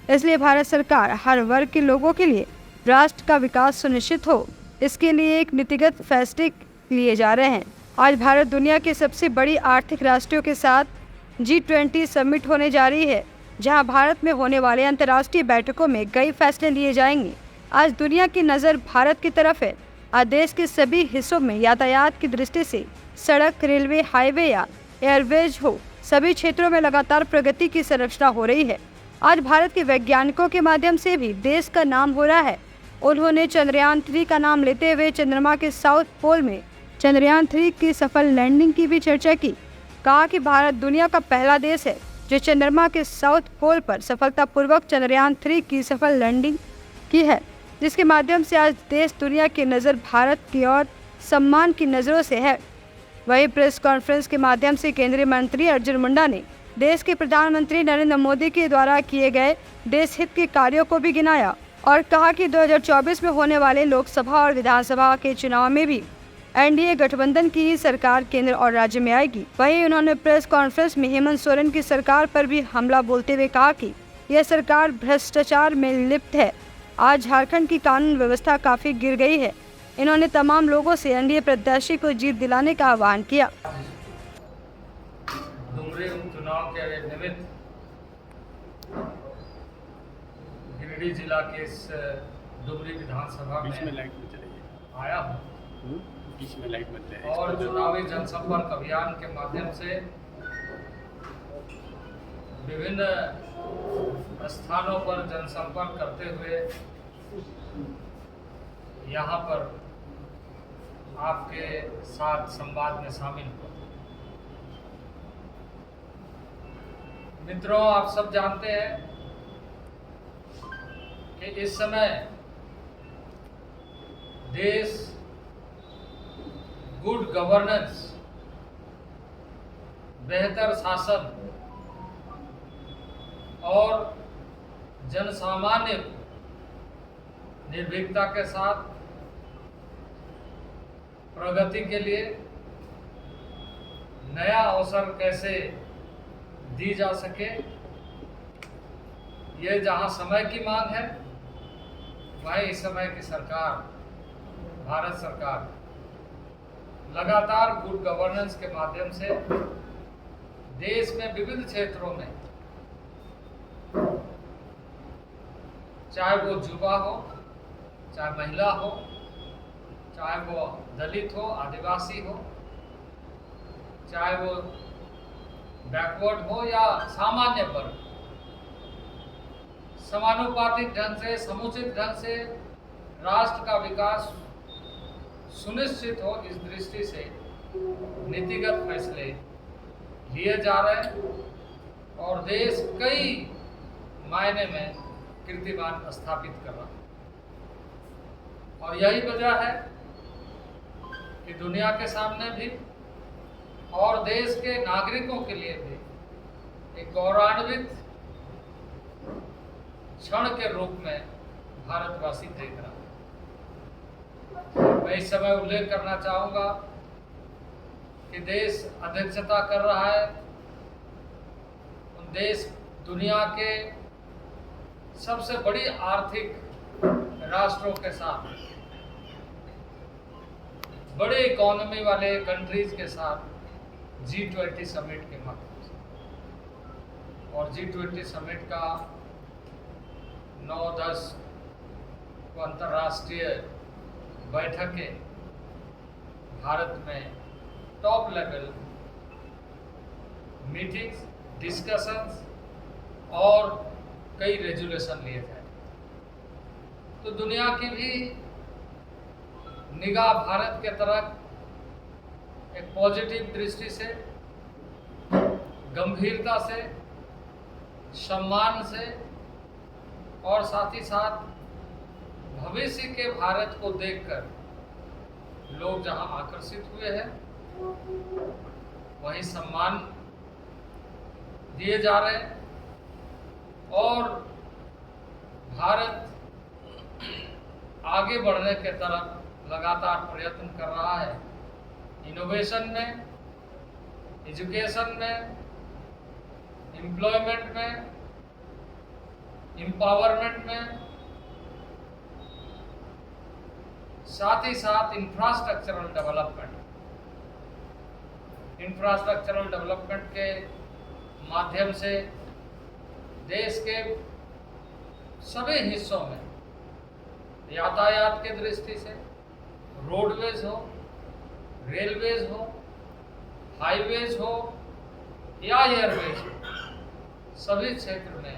इसलिए भारत सरकार हर वर्ग के लोगों के लिए राष्ट्र का विकास सुनिश्चित हो, इसके लिए एक नीतिगत फैसले लिए जा रहे हैं। आज भारत दुनिया के सबसे बड़ी आर्थिक राष्ट्रों के साथ G20 समिट होने जा रही है, जहां भारत में होने वाले अंतर्राष्ट्रीय बैठकों में कई फैसले लिए जाएंगे। आज दुनिया की नज़र भारत की तरफ है। आज देश के सभी हिस्सों में यातायात की दृष्टि से सड़क, रेलवे, हाईवे या एयरवेज हो, सभी क्षेत्रों में लगातार प्रगति की संरचना हो रही है। आज भारत के वैज्ञानिकों के माध्यम से भी देश का नाम हो रहा है। उन्होंने चंद्रयान 3 का नाम लेते हुए चंद्रमा के साउथ पोल में चंद्रयान 3 की सफल लैंडिंग की भी चर्चा की। कहा कि भारत दुनिया का पहला देश है जो चंद्रमा के साउथ पोल पर सफलतापूर्वक चंद्रयान 3 की सफल लैंडिंग की है, जिसके माध्यम से आज देश दुनिया की नज़र भारत की ओर सम्मान की नज़रों से है। वहीं प्रेस कॉन्फ्रेंस के माध्यम से केंद्रीय मंत्री अर्जुन मुंडा ने देश के प्रधानमंत्री नरेंद्र मोदी के द्वारा किए गए देश हित के कार्यों को भी गिनाया और कहा कि 2024 में होने वाले लोकसभा और विधानसभा के चुनाव में भी एनडीए गठबंधन की ही सरकार केंद्र और राज्य में आएगी। वहीं उन्होंने प्रेस कॉन्फ्रेंस में हेमंत सोरेन की सरकार पर भी हमला बोलते हुए कहा कि यह सरकार भ्रष्टाचार में लिप्त है। आज झारखंड की कानून व्यवस्था काफी गिर गई है। इन्होंने तमाम लोगों से एनडीए प्रत्याशी को जीत दिलाने का आह्वान किया। डुमरी उपचुनाव के निमित्त गिरिडीह जिला के इस डुमरी विधानसभा में आया हूँ और चुनावी जनसंपर्क अभियान के माध्यम से विभिन्न स्थानों पर जनसंपर्क करते हुए यहाँ पर आपके साथ संवाद में शामिल हुआ। मित्रों, आप सब जानते हैं कि इस समय देश गुड गवर्नेंस, बेहतर शासन और जनसामान्य निर्भीकता के साथ प्रगति के लिए नया अवसर कैसे दी जा सके, ये जहां समय की मांग है वहीं इस समय की सरकार, भारत सरकार लगातार गुड गवर्नेंस के माध्यम से देश में विविध क्षेत्रों में, चाहे वो युवा हो, चाहे महिला हो, चाहे वो दलित हो, आदिवासी हो, चाहे वो बैकवर्ड हो या सामान्य वर्ग, समानुपातिक ढंग से, समुचित ढंग से राष्ट्र का विकास सुनिश्चित हो, इस दृष्टि से नीतिगत फैसले लिए जा रहे हैं और देश कई मायने में कीर्तिमान स्थापित कर रहा है। और यही वजह है कि दुनिया के सामने भी और देश के नागरिकों के लिए भी एक गौरवान्वित क्षण के रूप में भारतवासी देख रहा है। मैं इस समय उल्लेख करना चाहूंगा कि देश अध्यक्षता कर रहा है उन देश दुनिया के सबसे बड़ी आर्थिक राष्ट्रों के साथ, बड़े इकोनॉमी वाले कंट्रीज के साथ G20 समिट के माध्यम से। और G20 समिट का 9-10 अंतर्राष्ट्रीय बैठकें भारत में टॉप लेवल मीटिंग्स, डिस्कशंस और कई रेजोल्यूशन लिए गए। तो दुनिया की भी निगाह भारत के तरफ एक पॉजिटिव दृष्टि से, गंभीरता से, सम्मान से और साथ ही साथ भविष्य के भारत को देखकर लोग जहां आकर्षित हुए हैं वहीं सम्मान दिए जा रहे हैं और भारत आगे बढ़ने के तरफ लगातार प्रयत्न कर रहा है। इनोवेशन में, एजुकेशन में, एम्प्लॉयमेंट में, एम्पावरमेंट में, साथ ही साथ इंफ्रास्ट्रक्चरल डेवलपमेंट के माध्यम से देश के सभी हिस्सों में यातायात के दृष्टि से, रोडवेज हो, रेलवेज हो, हाईवेज हो या एयरवेज हो, सभी क्षेत्र में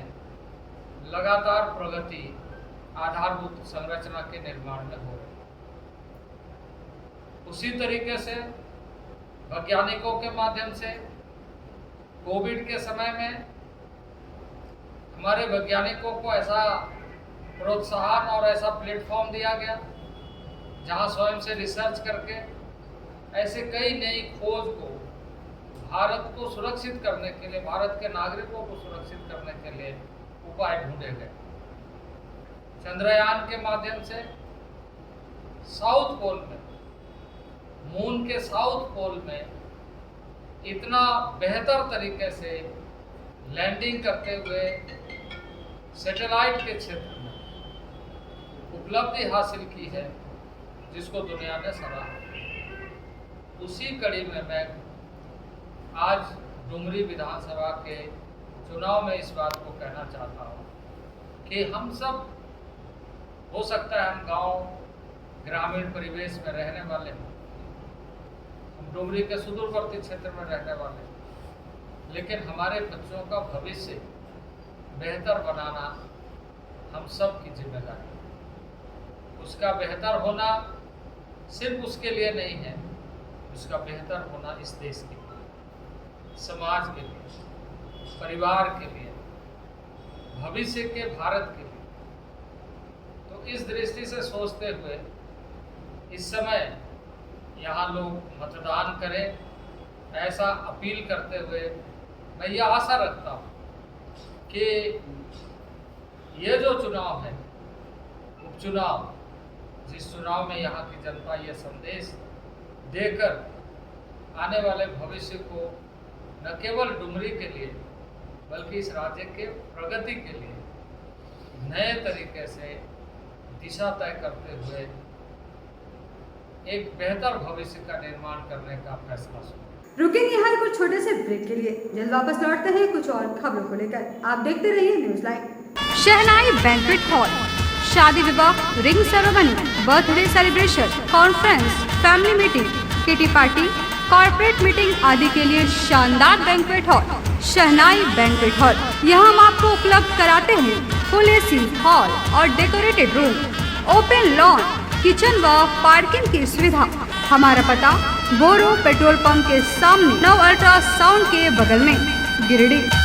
लगातार प्रगति आधारभूत संरचना के निर्माण में हो रही है। उसी तरीके से वैज्ञानिकों के माध्यम से कोविड के समय में हमारे वैज्ञानिकों को ऐसा प्रोत्साहन और ऐसा प्लेटफॉर्म दिया गया जहां स्वयं से रिसर्च करके ऐसे कई नई खोज को भारत को सुरक्षित करने के लिए, भारत के नागरिकों को सुरक्षित करने के लिए उपाय ढूंढे गए। चंद्रयान के माध्यम से साउथ पोल में, मून के साउथ पोल में इतना बेहतर तरीके से लैंडिंग करते हुए सैटेलाइट के क्षेत्र में उपलब्धि हासिल की है, जिसको दुनिया ने सराहा। उसी कड़ी में मैं आज डुमरी विधानसभा के चुनाव में इस बात को कहना चाहता हूँ कि हम सब, हो सकता है हम गांव ग्रामीण परिवेश में रहने वाले हैं, हम डुमरी के सुदूरवर्ती क्षेत्र में रहने वाले हैं, लेकिन हमारे बच्चों का भविष्य बेहतर बनाना हम सब की जिम्मेदारी है। उसका बेहतर होना सिर्फ उसके लिए नहीं है, उसका बेहतर होना इस देश के लिए, समाज के लिए, परिवार के लिए, भविष्य के भारत के लिए। तो इस दृष्टि से सोचते हुए इस समय यहाँ लोग मतदान करें, ऐसा अपील करते हुए मैं ये आशा रखता हूँ कि ये जो चुनाव है, उपचुनाव, जिस चुनाव में यहाँ की जनता ये संदेश देकर आने वाले भविष्य को न केवल डुमरी के लिए बल्कि इस राज्य के प्रगति के लिए नए तरीके से दिशा तय करते हुए एक बेहतर भविष्य का निर्माण करने का फैसला सुना। रुकेंगे यहाँ कुछ छोटे से ब्रेक के लिए, जल्द वापस लौटते हैं कुछ और खबरों को लेकर। आप देखते रहिए न्यूज लाइव। शहनाई बैंक्वेट हॉल, शादी विवाह, ring ceremony, birthday celebration, conference, family meeting, kitty party, corporate meeting आदि के लिए शानदार बैंक्वेट हॉल शहनाई बैंक्वेट हॉल। यहाँ हम आपको उपलब्ध कराते हैं फुल एसी हॉल और decorated room, open lawn, kitchen व पार्किंग की सुविधा। हमारा पता बोरो पेट्रोल पंप के सामने, नव अल्ट्रासाउंड के बगल में, Giridih.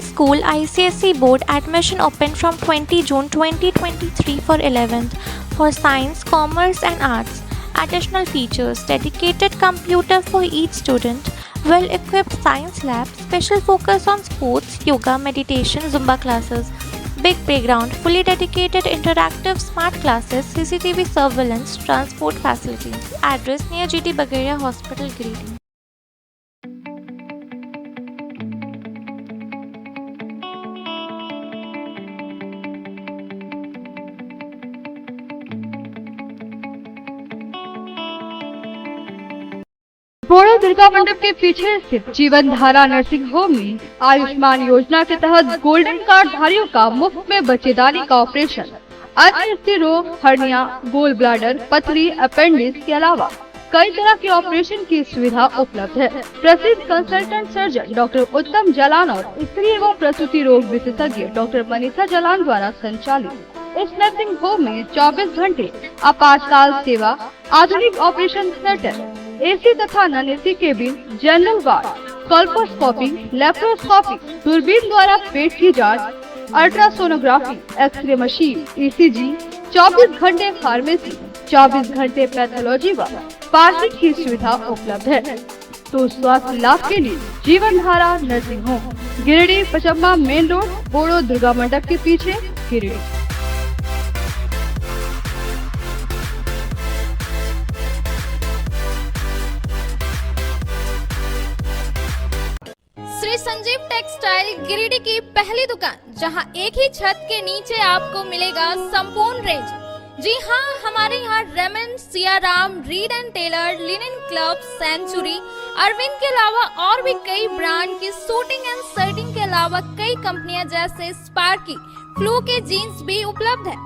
School ICSE Board admission open from 20 June 2023 for 11th for Science, Commerce and Arts. Additional features: dedicated computer for each student, well-equipped science lab, special focus on sports, yoga, meditation, Zumba classes, big playground, fully dedicated interactive smart classes, CCTV surveillance, transport facilities. Address near GT Bagaria Hospital, Giridih. बोरो दुर्गा मंडप के पीछे स्थित जीवन Dhara nursing home में आयुष्मान योजना के तहत golden card धारियों का मुफ्त में बच्चेदानी का ऑपरेशन, अन्य स्त्री रोग, हर्निया, गोल ब्लैडर, पथरी, अपेंडिक्स के अलावा कई तरह के ऑपरेशन की सुविधा उपलब्ध है। प्रसिद्ध कंसल्टेंट सर्जन डॉक्टर उत्तम जलान और स्त्री एवं प्रसूति रोग विशेषज्ञ डॉक्टर मनीषा जलान द्वारा संचालित इस नर्सिंग होम में 24 घंटे आपातकाल सेवा, आधुनिक ऑपरेशन थिएटर, एसी तथा non AC cabin, general ward, colposcopy, laparoscopy, दूरबीन द्वारा पेट की जांच, अल्ट्रासोनोग्राफी, एक्सरे मशीन, ईसीजी, 24 घंटे फार्मेसी, 24 घंटे पैथोलॉजी व पार्किंग की सुविधा उपलब्ध है। तो स्वास्थ्य लाभ के लिए Jeevan Dhara nursing home, Giridih, Pachamba main road, Boro Durga मंडप के पीछे, गिरिडीह। श्री संजीव टेक्सटाइल गिरिडीह की पहली दुकान, जहां एक ही छत के नीचे आपको मिलेगा संपूर्ण रेंज। जी हाँ, हमारे यहाँ Raymond, Siyaram, Reid and Taylor, linen club, century, Arvind के अलावा और भी कई ब्रांड की सूटिंग एंड शर्टिंग के अलावा कई कंपनियां जैसे स्पार्की, फ्लू के जीन्स भी उपलब्ध है।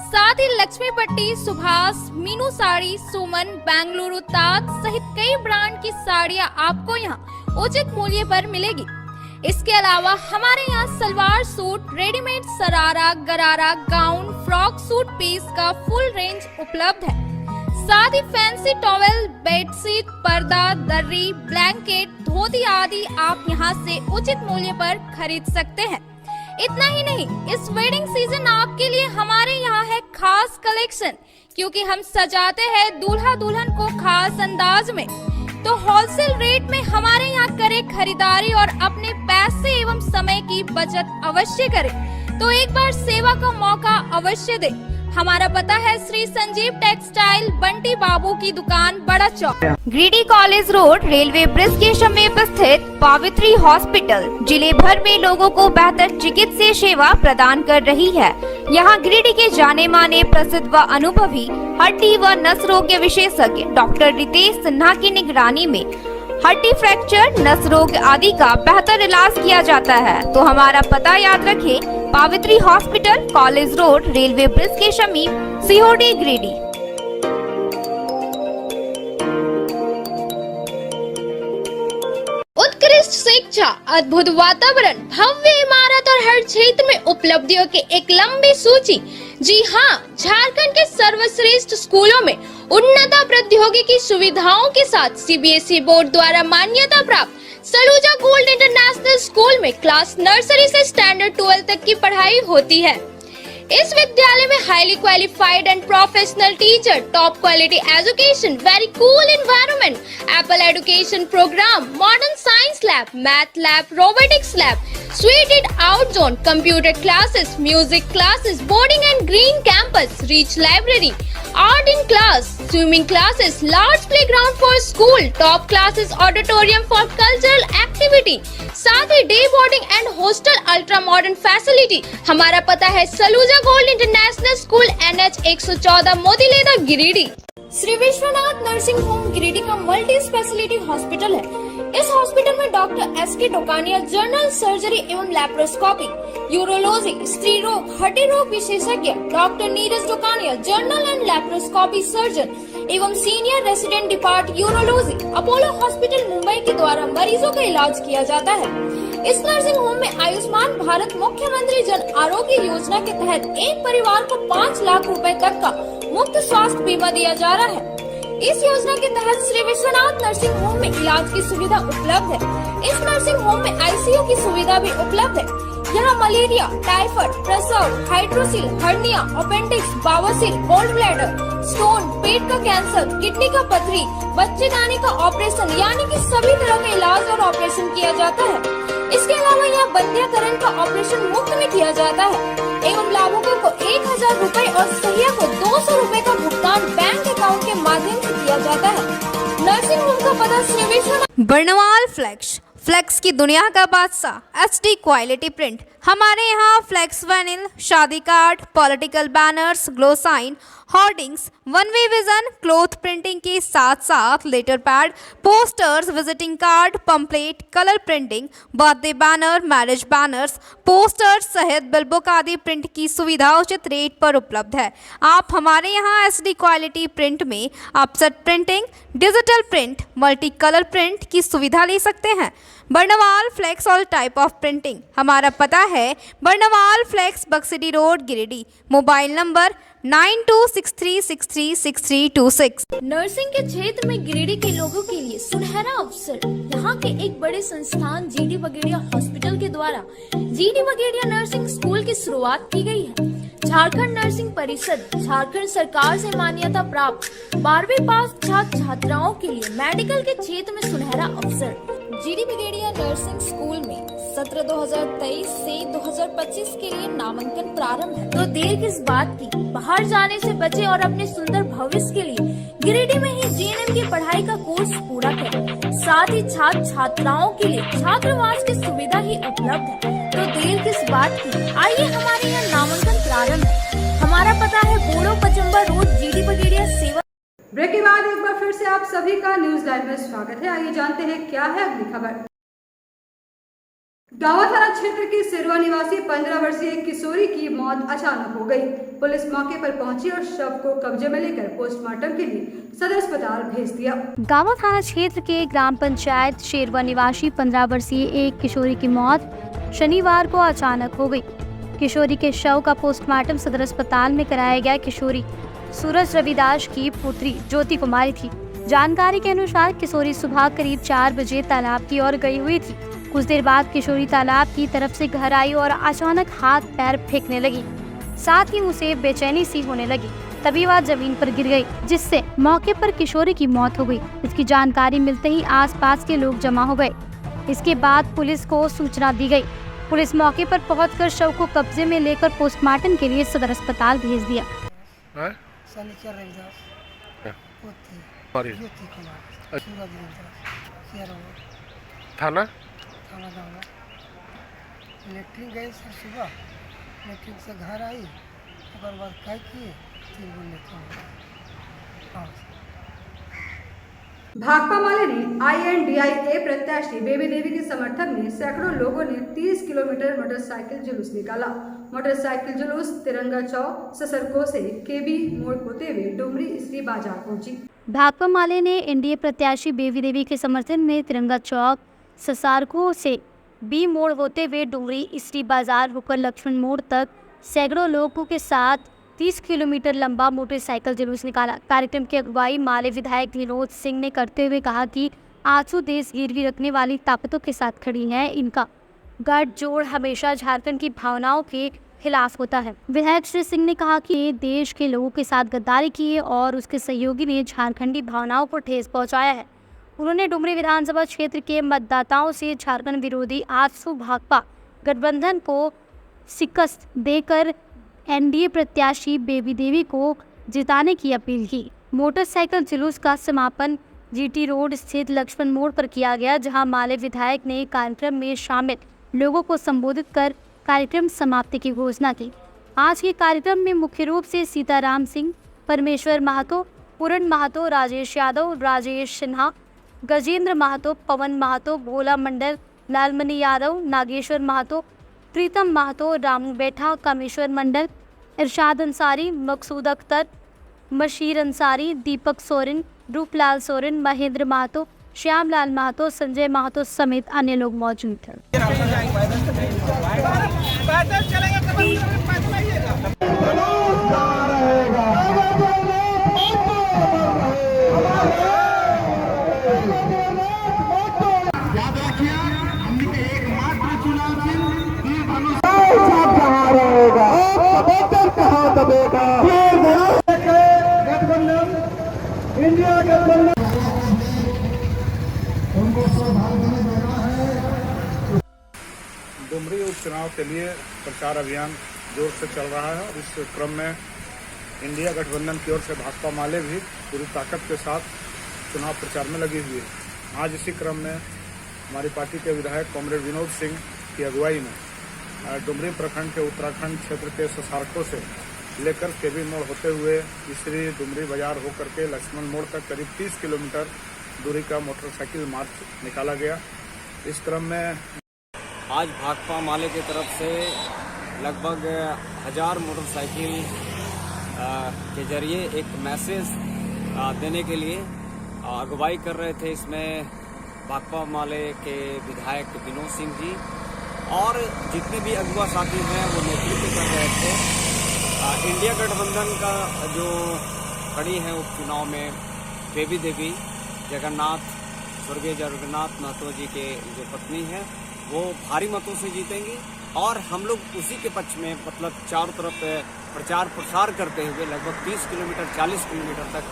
साथ ही लक्ष्मी पट्टी, सुभाष, मीनू साड़ी, सुमन, बेंगलुरु ताज सहित कई ब्रांड की साड़ियां आपको यहाँ उचित मूल्य पर मिलेगी। इसके अलावा हमारे यहाँ सलवार सूट, रेडीमेड सरारा, गरारा, गाउन, फ्रॉक सूट पीस का फुल रेंज उपलब्ध है। साथ ही फैंसी टॉवेल, बेडशीट, पर्दा, दर्री, ब्लैंकेट, धोती आदि आप यहाँ से उचित मूल्य पर खरीद सकते हैं। इतना ही नहीं, इस वेडिंग सीजन आपके लिए हमारे यहाँ है खास कलेक्शन, क्योंकि हम सजाते हैं दूल्हा दुल्हन को खास अंदाज में। तो होलसेल रेट में हमारे यहाँ करें खरीदारी और अपने पैसे एवं समय की बचत अवश्य करें। तो एक बार सेवा का मौका अवश्य दें। हमारा पता है श्री संजीव टेक्सटाइल, बंटी बाबू की दुकान, बड़ा चौक, Giridih college road, railway bridge के समीप स्थित पावित्री हॉस्पिटल जिले भर में लोगों को बेहतर चिकित्सीय सेवा प्रदान कर रही है। यहाँ गिरिडीह के जाने माने, प्रसिद्ध व अनुभवी हड्डी व नस रोग विशेषज्ञ डॉक्टर रितेश सिन्हा की निगरानी में हड्डी फ्रैक्चर, नस रोग आदि का बेहतर इलाज किया जाता है। तो हमारा पता याद रखें, Pavitri hospital, college road, railway bridge के समीप, सीओडी, गिरिडीह। उत्कृष्ट शिक्षा, अद्भुत वातावरण, भव्य इमारत और हर क्षेत्र में उपलब्धियों की एक लंबी सूची। जी हाँ, झारखंड के सर्वश्रेष्ठ स्कूलों में उन्नत प्रौद्योगिकी सुविधाओं के साथ सीबीएसई बोर्ड द्वारा मान्यता प्राप्त सलूजा गोल्ड इंटरनेशनल स्कूल में क्लास नर्सरी से स्टैंडर्ड 12 तक की पढ़ाई होती है। इस विद्यालय में highly qualified and professional teacher, top quality education, very cool environment, apple education program, modern science lab, math lab, robotics lab, suited out zone, computer classes, music classes, boarding and green campus, rich library, art in class, swimming classes, large playground for school, top classes, auditorium for cultural activity, साथ ही day boarding and hostel, ultra modern facility. हमारा पता है Saluja gold international school, NH 114, Motileda, Giridih. Shri Vishwanath nursing home Giridih का multi speciality hospital है। इस hospital में doctor SK Tokania general surgery एवं लैप्रोस्कोपी, यूरोलॉजी, स्त्री रोग, हड्डी रोग विशेषज्ञ, doctor Neeraj Tokania general and laparoscopy surgeon एवं senior resident depart urology, Apollo hospital Mumbai के द्वारा मरीजों का इलाज किया जाता है। इस नर्सिंग होम में आयुष्मान भारत मुख्यमंत्री जन आरोग्य योजना के तहत एक परिवार को 5 लाख रुपए तक का मुफ्त स्वास्थ्य बीमा दिया जा रहा है। इस योजना के तहत श्री विश्वनाथ नर्सिंग होम में इलाज की सुविधा उपलब्ध है। इस नर्सिंग होम में ICU की सुविधा भी उपलब्ध है। यहाँ मलेरिया, टाइफाइड, प्रसव, हाइड्रोसिल, हर्निया, अपेंडिक्स, बावसील, गोल्ड ब्लैडर, स्टोन, पेट का कैंसर, किडनी का पथरी, बच्चेदानी का ऑपरेशन यानी कि सभी तरह का इलाज और ऑपरेशन किया जाता है। इसके अलावा यहाँ बंध्याकरण का ऑपरेशन मुफ्त में किया जाता है एवं लाभुकों को 1000 रुपए और सहिया को 200 रुपए का भुगतान बैंक अकाउंट के माध्यम से किया जाता है। नर्सिंग होम का पता श्री विश्वनाथ। बर्नवाल फ्लेक्स, फ्लेक्स की दुनिया का बादशाह, HD क्वालिटी प्रिंट। हमारे यहाँ फ्लेक्स वैनिल, शादी card, political banners, glow sign, hoardings, one way vision, cloth printing के साथ साथ letter pad, posters, visiting card, pamphlet, colour printing, birthday banner, marriage banners, posters सहित बिलबुक आदि प्रिंट की सुविधा उचित रेट पर उपलब्ध है। आप हमारे यहाँ SD क्वालिटी प्रिंट में offset printing, digital print, multi colour print की सुविधा ले सकते हैं। Barnwal flex all type of printing. हमारा पता है Barnwal flex, Bakshidih road, Giridih. Mobile number 9263636326। Nursing के क्षेत्र में गिरिडीह के लोगों के लिए सुनहरा अवसर। यहाँ के एक बड़े संस्थान GD बगेड़िया हॉस्पिटल के द्वारा GD बगेड़िया नर्सिंग स्कूल की शुरुआत की गई है। झारखंड नर्सिंग परिषद झारखंड सरकार से मान्यता प्राप्त 12वीं पास छात्र छात्राओं के लिए मेडिकल के क्षेत्र में सुनहरा अवसर। GD बगेड़िया नर्सिंग स्कूल में सत्र 2023 से 2025 के लिए नामांकन प्रारंभ है। तो देर किस बात की, बाहर जाने से बचे और अपने सुंदर भविष्य के लिए गिरिडीह में ही GNM की पढ़ाई का कोर्स पूरा करें। साथ ही छात्र छात्राओं के लिए छात्रावास की सुविधा ही उपलब्ध है। तो देर किस बात की, आइए हमारे यहाँ नामांकन प्रारंभ है। हमारा पता है बोड़ो पचम्बा रोड, GD बगेड़िया सेवा। ब्रेक के बाद एक बार फिर से आप सभी का न्यूज लाइव में स्वागत है। आइए जानते हैं क्या है अगली खबर। गावा थाना क्षेत्र की सिरवा निवासी 15 वर्षीय एक किशोरी की मौत अचानक हो गई। पुलिस मौके पर पहुंची और शव को कब्जे में लेकर पोस्टमार्टम के लिए सदर अस्पताल भेज दिया। गावा थाना क्षेत्र के ग्राम पंचायत शेरवा निवासी 15 वर्षीय एक किशोरी की मौत शनिवार को अचानक हो गई। किशोरी के शव का पोस्टमार्टम सदर अस्पताल में कराया गया। किशोरी सूरज रविदास की पुत्री ज्योति कुमारी थी। जानकारी के अनुसार किशोरी सुबह करीब 4 बजे तालाब की ओर गई हुई थी। कुछ देर बाद किशोरी तालाब की तरफ से घर आई और अचानक हाथ पैर फेंकने लगी, साथ ही उसे बेचैनी सी होने लगी। तभी वह जमीन पर गिर गई, जिससे मौके पर किशोरी की मौत हो गई। इसकी जानकारी मिलते ही आसपास के लोग जमा हो गए। इसके बाद पुलिस को सूचना दी गई। पुलिस मौके पर पहुंचकर शव को कब्जे में लेकर पोस्टमार्टम के लिए सदर अस्पताल भेज दिया। थाना लेटरिन गए सर, सुबह लेटरिन से घर आई, उसके बाद क्या किए 3 दिन लेटरिन। भाकपा माले ने INDIA प्रत्याशी बेबी देवी के समर्थन में सैकड़ों लोगों ने 30 किलोमीटर मोटरसाइकिल जुलूस निकाला। मोटरसाइकिल जुलूस तिरंगा चौक ससरको से केबी मोड़ होते हुए डुमरी स्त्री बाजार पहुंची। भाकपा माले ने एनडीए प्रत्याशी बेबी देवी के समर्थन में तिरंगा चौक ससारको से बी मोड़ होते हुए डुमरी स्त्री बाजार होकर लक्ष्मण मोड़ तक सैकड़ों लोगों के साथ 30 किलोमीटर लंबा मोटरसाइकिल जुलूस निकाला। कार्यक्रम की अगुवाई माले विधायक विनोद सिंह ने करते हुए कहा कि आंसू देश गिरवी रखने वाली ताकतों के साथ खड़ी हैं। इनका गठजोड़ हमेशा झारखंड की भावनाओं के खिलाफ होता है। विधायक श्री सिंह ने कहा कि देश के लोगों के साथ गद्दारी की है और उसके सहयोगी ने झारखंडी भावनाओं को ठेस पहुंचाया है। उन्होंने डुमरी विधानसभा क्षेत्र के मतदाताओं से झारखंड विरोधी आजसू भाकपा गठबंधन को शिकस्त देकर एनडीए प्रत्याशी बेबी देवी को जिताने की अपील की। मोटरसाइकिल जुलूस का समापन जीटी रोड स्थित लक्ष्मण मोड़ पर किया गया, जहां माले विधायक ने कार्यक्रम में शामिल लोगों को संबोधित कर कार्यक्रम समाप्ति की घोषणा की। आज के कार्यक्रम में मुख्य रूप से सीताराम सिंह, परमेश्वर महतो, पूरण महतो, राजेश यादव, राजेश सिन्हा, गजेंद्र महतो, पवन महतो, भोला मंडल, लालमणि यादव, नागेश्वर महतो, प्रीतम महतो, रामू बैठा, कामेश्वर मंडल, इरशाद अंसारी, मकसूद अख्तर, मशीर अंसारी, दीपक सोरेन, रूपलाल सोरेन, महेंद्र महतो, श्यामलाल महतो, संजय महतो समेत अन्य लोग मौजूद थे। डुमरी उपचुनाव के लिए प्रचार अभियान जोर से चल रहा है और इस क्रम में इंडिया गठबंधन की ओर से भाकपा माले भी पूरी ताकत के साथ चुनाव प्रचार में लगी हुई है। आज इसी क्रम में हमारी पार्टी के विधायक कॉमरेड विनोद सिंह की अगुवाई में डुमरी प्रखंड के उत्तराखंड क्षेत्र के ससारको से लेकर केबी मोड़ होते हुए तीसरी डुमरी बाजार होकर के लक्ष्मण मोड़ तक करीब 30 किलोमीटर दूरी का मोटरसाइकिल मार्च निकाला गया। इस क्रम में आज भाकपा माले की तरफ से लगभग 1000 मोटरसाइकिल के जरिए एक मैसेज देने के लिए अगुवाई कर रहे थे। इसमें भाकपा माले के विधायक विनोद सिंह जी और जितने भी अगुवा साथी हैं वो नेतृत्व कर रहे थे। इंडिया गठबंधन का जो खड़ी है उपचुनाव में बेबी देवी जगन्नाथ, स्वर्गीय जगन्नाथ महतो जी के जो पत्नी है वो भारी मतों से जीतेंगी और हम लोग उसी के पक्ष में मतलब चारों तरफ प्रचार प्रसार करते हुए लगभग 30 किलोमीटर 40 किलोमीटर तक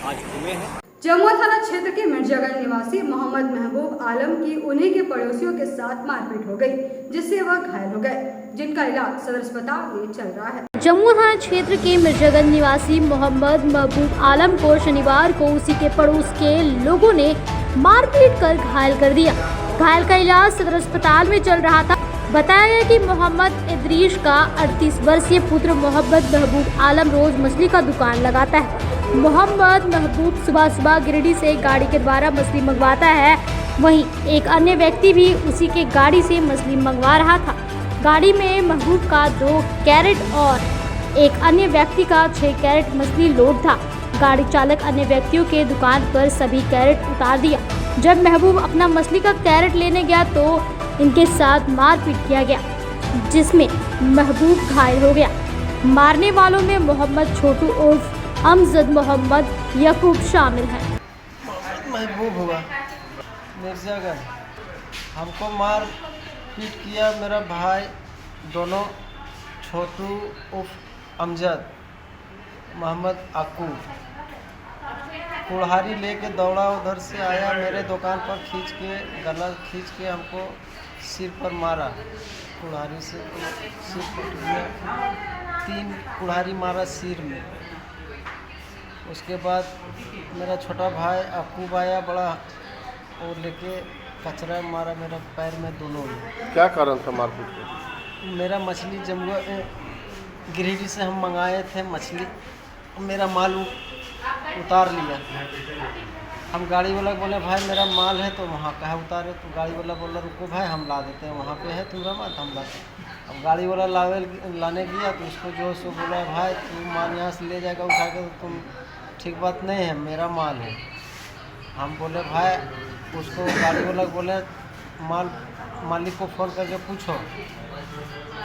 आज घूमे हैं। जमुआ थाना क्षेत्र के मिर्जागंज निवासी मोहम्मद महबूब आलम की उन्हीं के पड़ोसियों के साथ मारपीट हो गई, जिससे वह घायल हो गए, जिनका इलाज सदर अस्पताल में चल रहा है। जम्मू थाना क्षेत्र के मिर्जागंज निवासी मोहम्मद महबूब आलम को शनिवार को उसी के पड़ोस के लोगों ने मारपीट कर घायल कर दिया। घायल का इलाज सदर अस्पताल में चल रहा था। बताया गया कि मोहम्मद इदरीश का 38 वर्षीय पुत्र मोहम्मद महबूब आलम रोज मछली का दुकान लगाता है। मोहम्मद महबूब सुबह सुबह गिरिडीह से गाड़ी के द्वारा मछली मंगवाता है वहीं एक अन्य व्यक्ति भी उसी के गाड़ी से मछली मंगवा रहा था। गाड़ी में महबूब का 2 कैरेट और एक अन्य व्यक्ति का 6 कैरेट मछली लोड था। गाड़ी चालक अन्य व्यक्तियों के दुकान पर सभी कैरेट उतार दिया। जब महबूब अपना मछली का कैरेट लेने गया तो इनके साथ मारपीट किया गया, जिसमें महबूब घायल हो गया। मारने वालों में मोहम्मद छोटू उर्फ अमजद मोहम्मद यकूब शामिल हैं। महबूब हुआ मिर्जागंज, हमको मार पीट किया मेरा भाई, दोनों छोटू उर्फ अमजद मोहम्मद अकूब। कुल्हाड़ी लेके दौड़ा, उधर से आया मेरे दुकान पर, खींच के गला खींच के हमको सिर पर मारा कुल्हाड़ी से, सिर फट गया। 3 कुल्हाड़ी मारा सिर में। उसके बाद मेरा छोटा भाई अकूब आया बड़ा, और लेके कचरा मारा मेरा पैर में दोनों में। क्या कारण था मारपीट का? मेरा मछली जमुआ गिरिडीह से हम मंगाए थे मछली, मेरा माल उतार लिया। हम गाड़ी वाला बोले भाई मेरा माल है, तो वहाँ कहाँ उतारे? तो गाड़ी वाला बोला रुको भाई हम ला देते हैं, वहाँ पे है तुम्हारा माल, हम लाते हैं। अब गाड़ी वाला लाने गया तो उसको जो सो बोला भाई तू माल यहाँ से ले जाएगा उठा के, तो तुम ठीक बात नहीं है, मेरा माल है। हम बोले भाई, उसको गाड़ी वाला बोले मालिक को फ़ोन करके पूछो,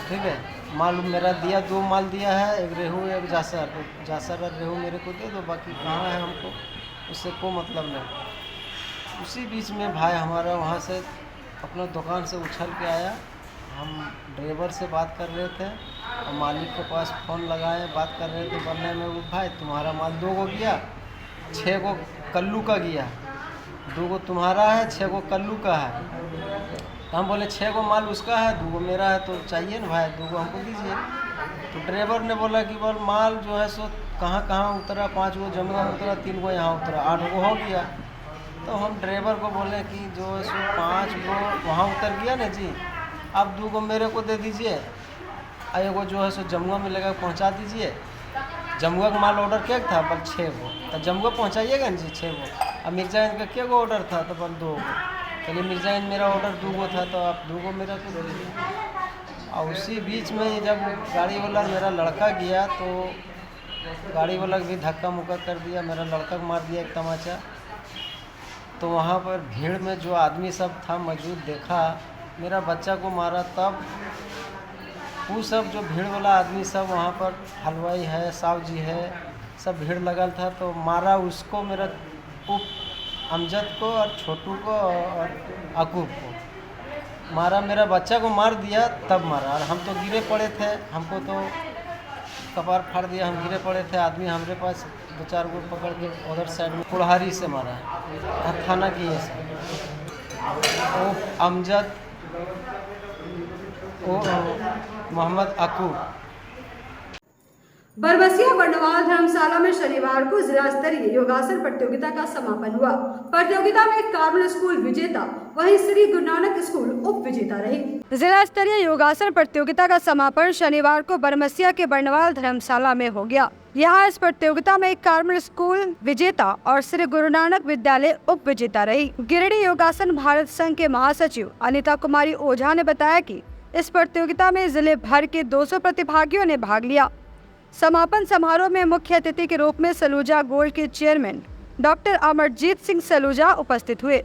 ठीक है। माल मेरा दिया, 2 माल दिया है, एक रेहू एक जासर। तो जासर और रेहू मेरे को दे दो, बाकी कहाँ है हमको उससे कोई मतलब नहीं। उसी बीच में भाई हमारा वहाँ से अपना दुकान से उछल के आया। हम ड्राइवर से बात कर रहे थे और मालिक के पास फ़ोन लगाए, बात कर रहे थे। बनने में वो भाई तुम्हारा माल 2 को गया, 6 को कल्लू का गया, 2 को तुम्हारा है, 6 को कल्लू का है। हम बोले 6 को माल उसका है, 2 को मेरा है, तो चाहिए ना भाई, 2 को हमको दीजिए। तो ड्राइवर ने बोला कि बोल माल जो है सो कहाँ कहाँ उतरा, 5 को जमुआ उतरा, 3 को यहाँ उतरा, 8 को हो गया। तो हम ड्राइवर को बोले कि जो है सो 5 को वहाँ उतर गया ना जी, अब 2 को मेरे को दे दीजिए, एक को जो है सो जमुआ में लेकर पहुँचा दीजिए। जमुआ का माल ऑर्डर क्या था? बल 6 को, तो जमुआ पहुँचाइएगा ना जी 6 को। अब मिर्जागंज का क्या को ऑर्डर था? तो बल 2 को। चलिए मिर्जागंज मेरा ऑर्डर 2 को था, तो आप 2 को मेरा को दे दीजिए। और उसी बीच में जब गाड़ी वाला मेरा लड़का गया तो गाड़ी वाला भी धक्का मुक्का कर दिया, मेरा लड़का को मार दिया एक तमाचा। तो वहाँ पर भीड़ में जो आदमी सब था मौजूद देखा मेरा बच्चा को मारा, तब वो सब जो भीड़ वाला आदमी सब वहाँ पर हलवाई है, साहब जी है, सब भीड़ लगल था। तो मारा उसको, मेरा अमजद को और छोटू को और अकूब को मारा। मेरा बच्चा को मार दिया तब मारा, और हम तो गिरे पड़े थे, हमको तो कपार फाड़ दिया, हम गिरे पड़े थे। आदमी हमारे पास 2-4 को पकड़ के उधर साइड में कुल्हाड़ी से मारा है, थाना की है वो अमजद मोहम्मद अकूब। बरबसिया बर्नवाल धर्मशाला में शनिवार को जिला स्तरीय योगासन प्रतियोगिता का समापन हुआ। प्रतियोगिता में कार्मल स्कूल विजेता, वहीं श्री गुरु नानक स्कूल उप विजेता रही। जिला स्तरीय योगासन प्रतियोगिता का समापन शनिवार को बरबसिया के बर्नवाल धर्मशाला में हो गया। यहाँ इस प्रतियोगिता में कार्मल स्कूल विजेता और श्री गुरु नानक विद्यालय उप विजेता रही। गिरिडीह योगासन भारत संघ के महासचिव अनिता कुमारी ओझा ने बताया कि इस प्रतियोगिता में जिले भर के 200 प्रतिभागियों ने भाग लिया। समापन समारोह में मुख्य अतिथि के रूप में सलूजा गोल्ड के चेयरमैन डॉक्टर अमरजीत सिंह सलूजा उपस्थित हुए।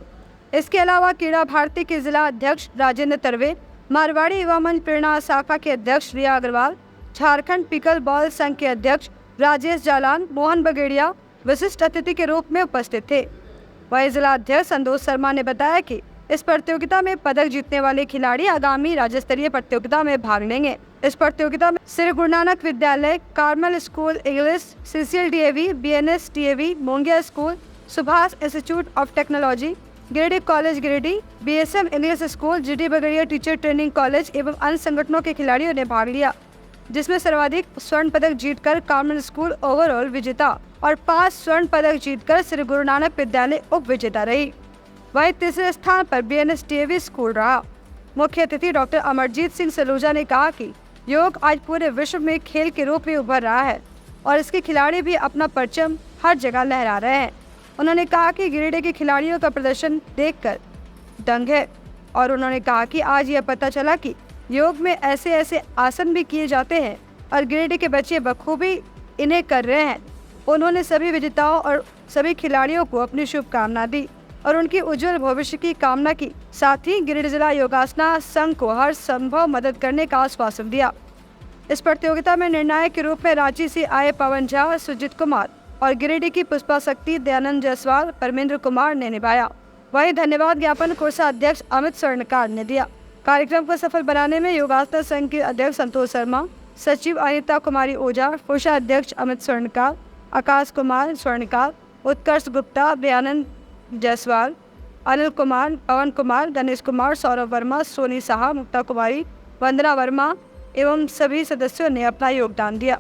इसके अलावा क्रीड़ा भारती के जिला अध्यक्ष राजेंद्र तरवे, मारवाड़ी युवा मंच प्रेरणा शाखा के अध्यक्ष रिया अग्रवाल, झारखंड पिकल बॉल संघ के अध्यक्ष राजेश जालान, मोहन बगेड़िया विशिष्ट अतिथि के रूप में उपस्थित थे। वहीं जिला अध्यक्ष संतोष शर्मा ने बताया कि इस प्रतियोगिता में पदक जीतने वाले खिलाड़ी आगामी राज्य स्तरीय प्रतियोगिता में भाग लेंगे। इस प्रतियोगिता में Shri Guru Nanak Vidyalaya, Carmel school English, CCL DAV, BNS DAV, Mongia school, Subhash institute of technology, Giridih college Giridih, BSM English school, GD Bagaria teacher training college एवं अन्य संगठनों के खिलाड़ियों ने भाग लिया, जिसमें सर्वाधिक स्वर्ण पदक जीतकर कार्मल स्कूल ओवरऑल विजेता और 5 स्वर्ण पदक जीतकर श्री गुरु नानक विद्यालय उप विजेता रही। वहीं तीसरे स्थान पर BNS DAV स्कूल रहा। मुख्य अतिथि डॉक्टर अमरजीत सिंह सलूजा ने कहा कि योग आज पूरे विश्व में खेल के रूप में उभर रहा है और इसके खिलाड़ी भी अपना परचम हर जगह लहरा रहे हैं। उन्होंने कहा कि गिरिडीह के खिलाड़ियों का प्रदर्शन देखकर दंग है। और उन्होंने कहा कि आज यह पता चला कि योग में ऐसे ऐसे आसन भी किए जाते हैं और गिरिडीह के बच्चे बखूबी इन्हें कर रहे हैं। उन्होंने सभी विजेताओं और सभी खिलाड़ियों को अपनी शुभकामना दी और उनकी उज्जवल भविष्य की कामना की। साथ ही गिरिडीह जिला योगासना संघ को हर संभव मदद करने का आश्वासन दिया। इस प्रतियोगिता में निर्णायक के रूप में रांची से आए पवन झा, सुजीत कुमार और गिरिडीह की पुष्पा शक्ति, दयानंद जायसवाल, परमेंद्र कुमार ने निभाया। वहीं धन्यवाद ज्ञापन कोषा अध्यक्ष अमित स्वर्णकार ने दिया। कार्यक्रम को सफल बनाने में योगासना संघ के अध्यक्ष संतोष शर्मा, सचिव अनिता कुमारी ओझा, कोषा अध्यक्ष अमित स्वर्णकार, आकाश कुमार स्वर्णकार, उत्कर्ष गुप्ता, दयानंद जायसवाल, अनिल कुमार, पवन कुमार, गणेश कुमार, सौरभ वर्मा, सोनी साहा, मुक्ता कुमारी, वंदना वर्मा एवं सभी सदस्यों ने अपना योगदान दिया।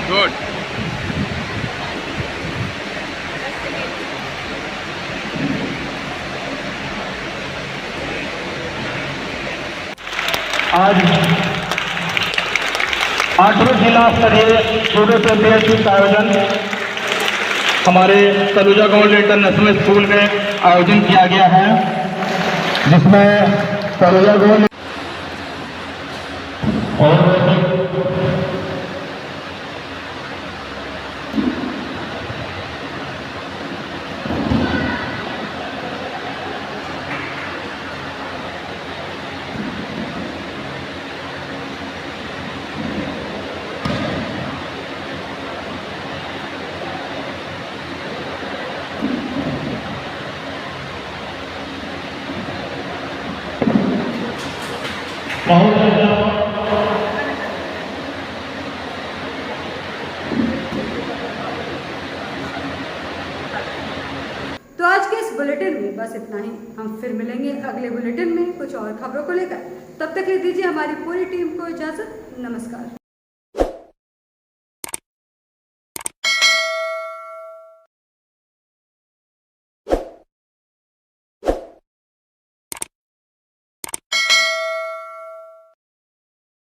गुड। आज 8वें जिला स्तरीय जूडो चैंपियनशिप का आयोजन हमारे तलुजा गोल्ड इंटरनेशनल स्कूल में आयोजन किया गया है, जिसमें तलुजा गोल्ड और तो आज के इस बुलेटिन में बस इतना ही। हम फिर मिलेंगे अगले बुलेटिन में कुछ और खबरों को लेकर। तब तक ले दीजिए हमारी पूरी टीम को इजाजत। नमस्कार।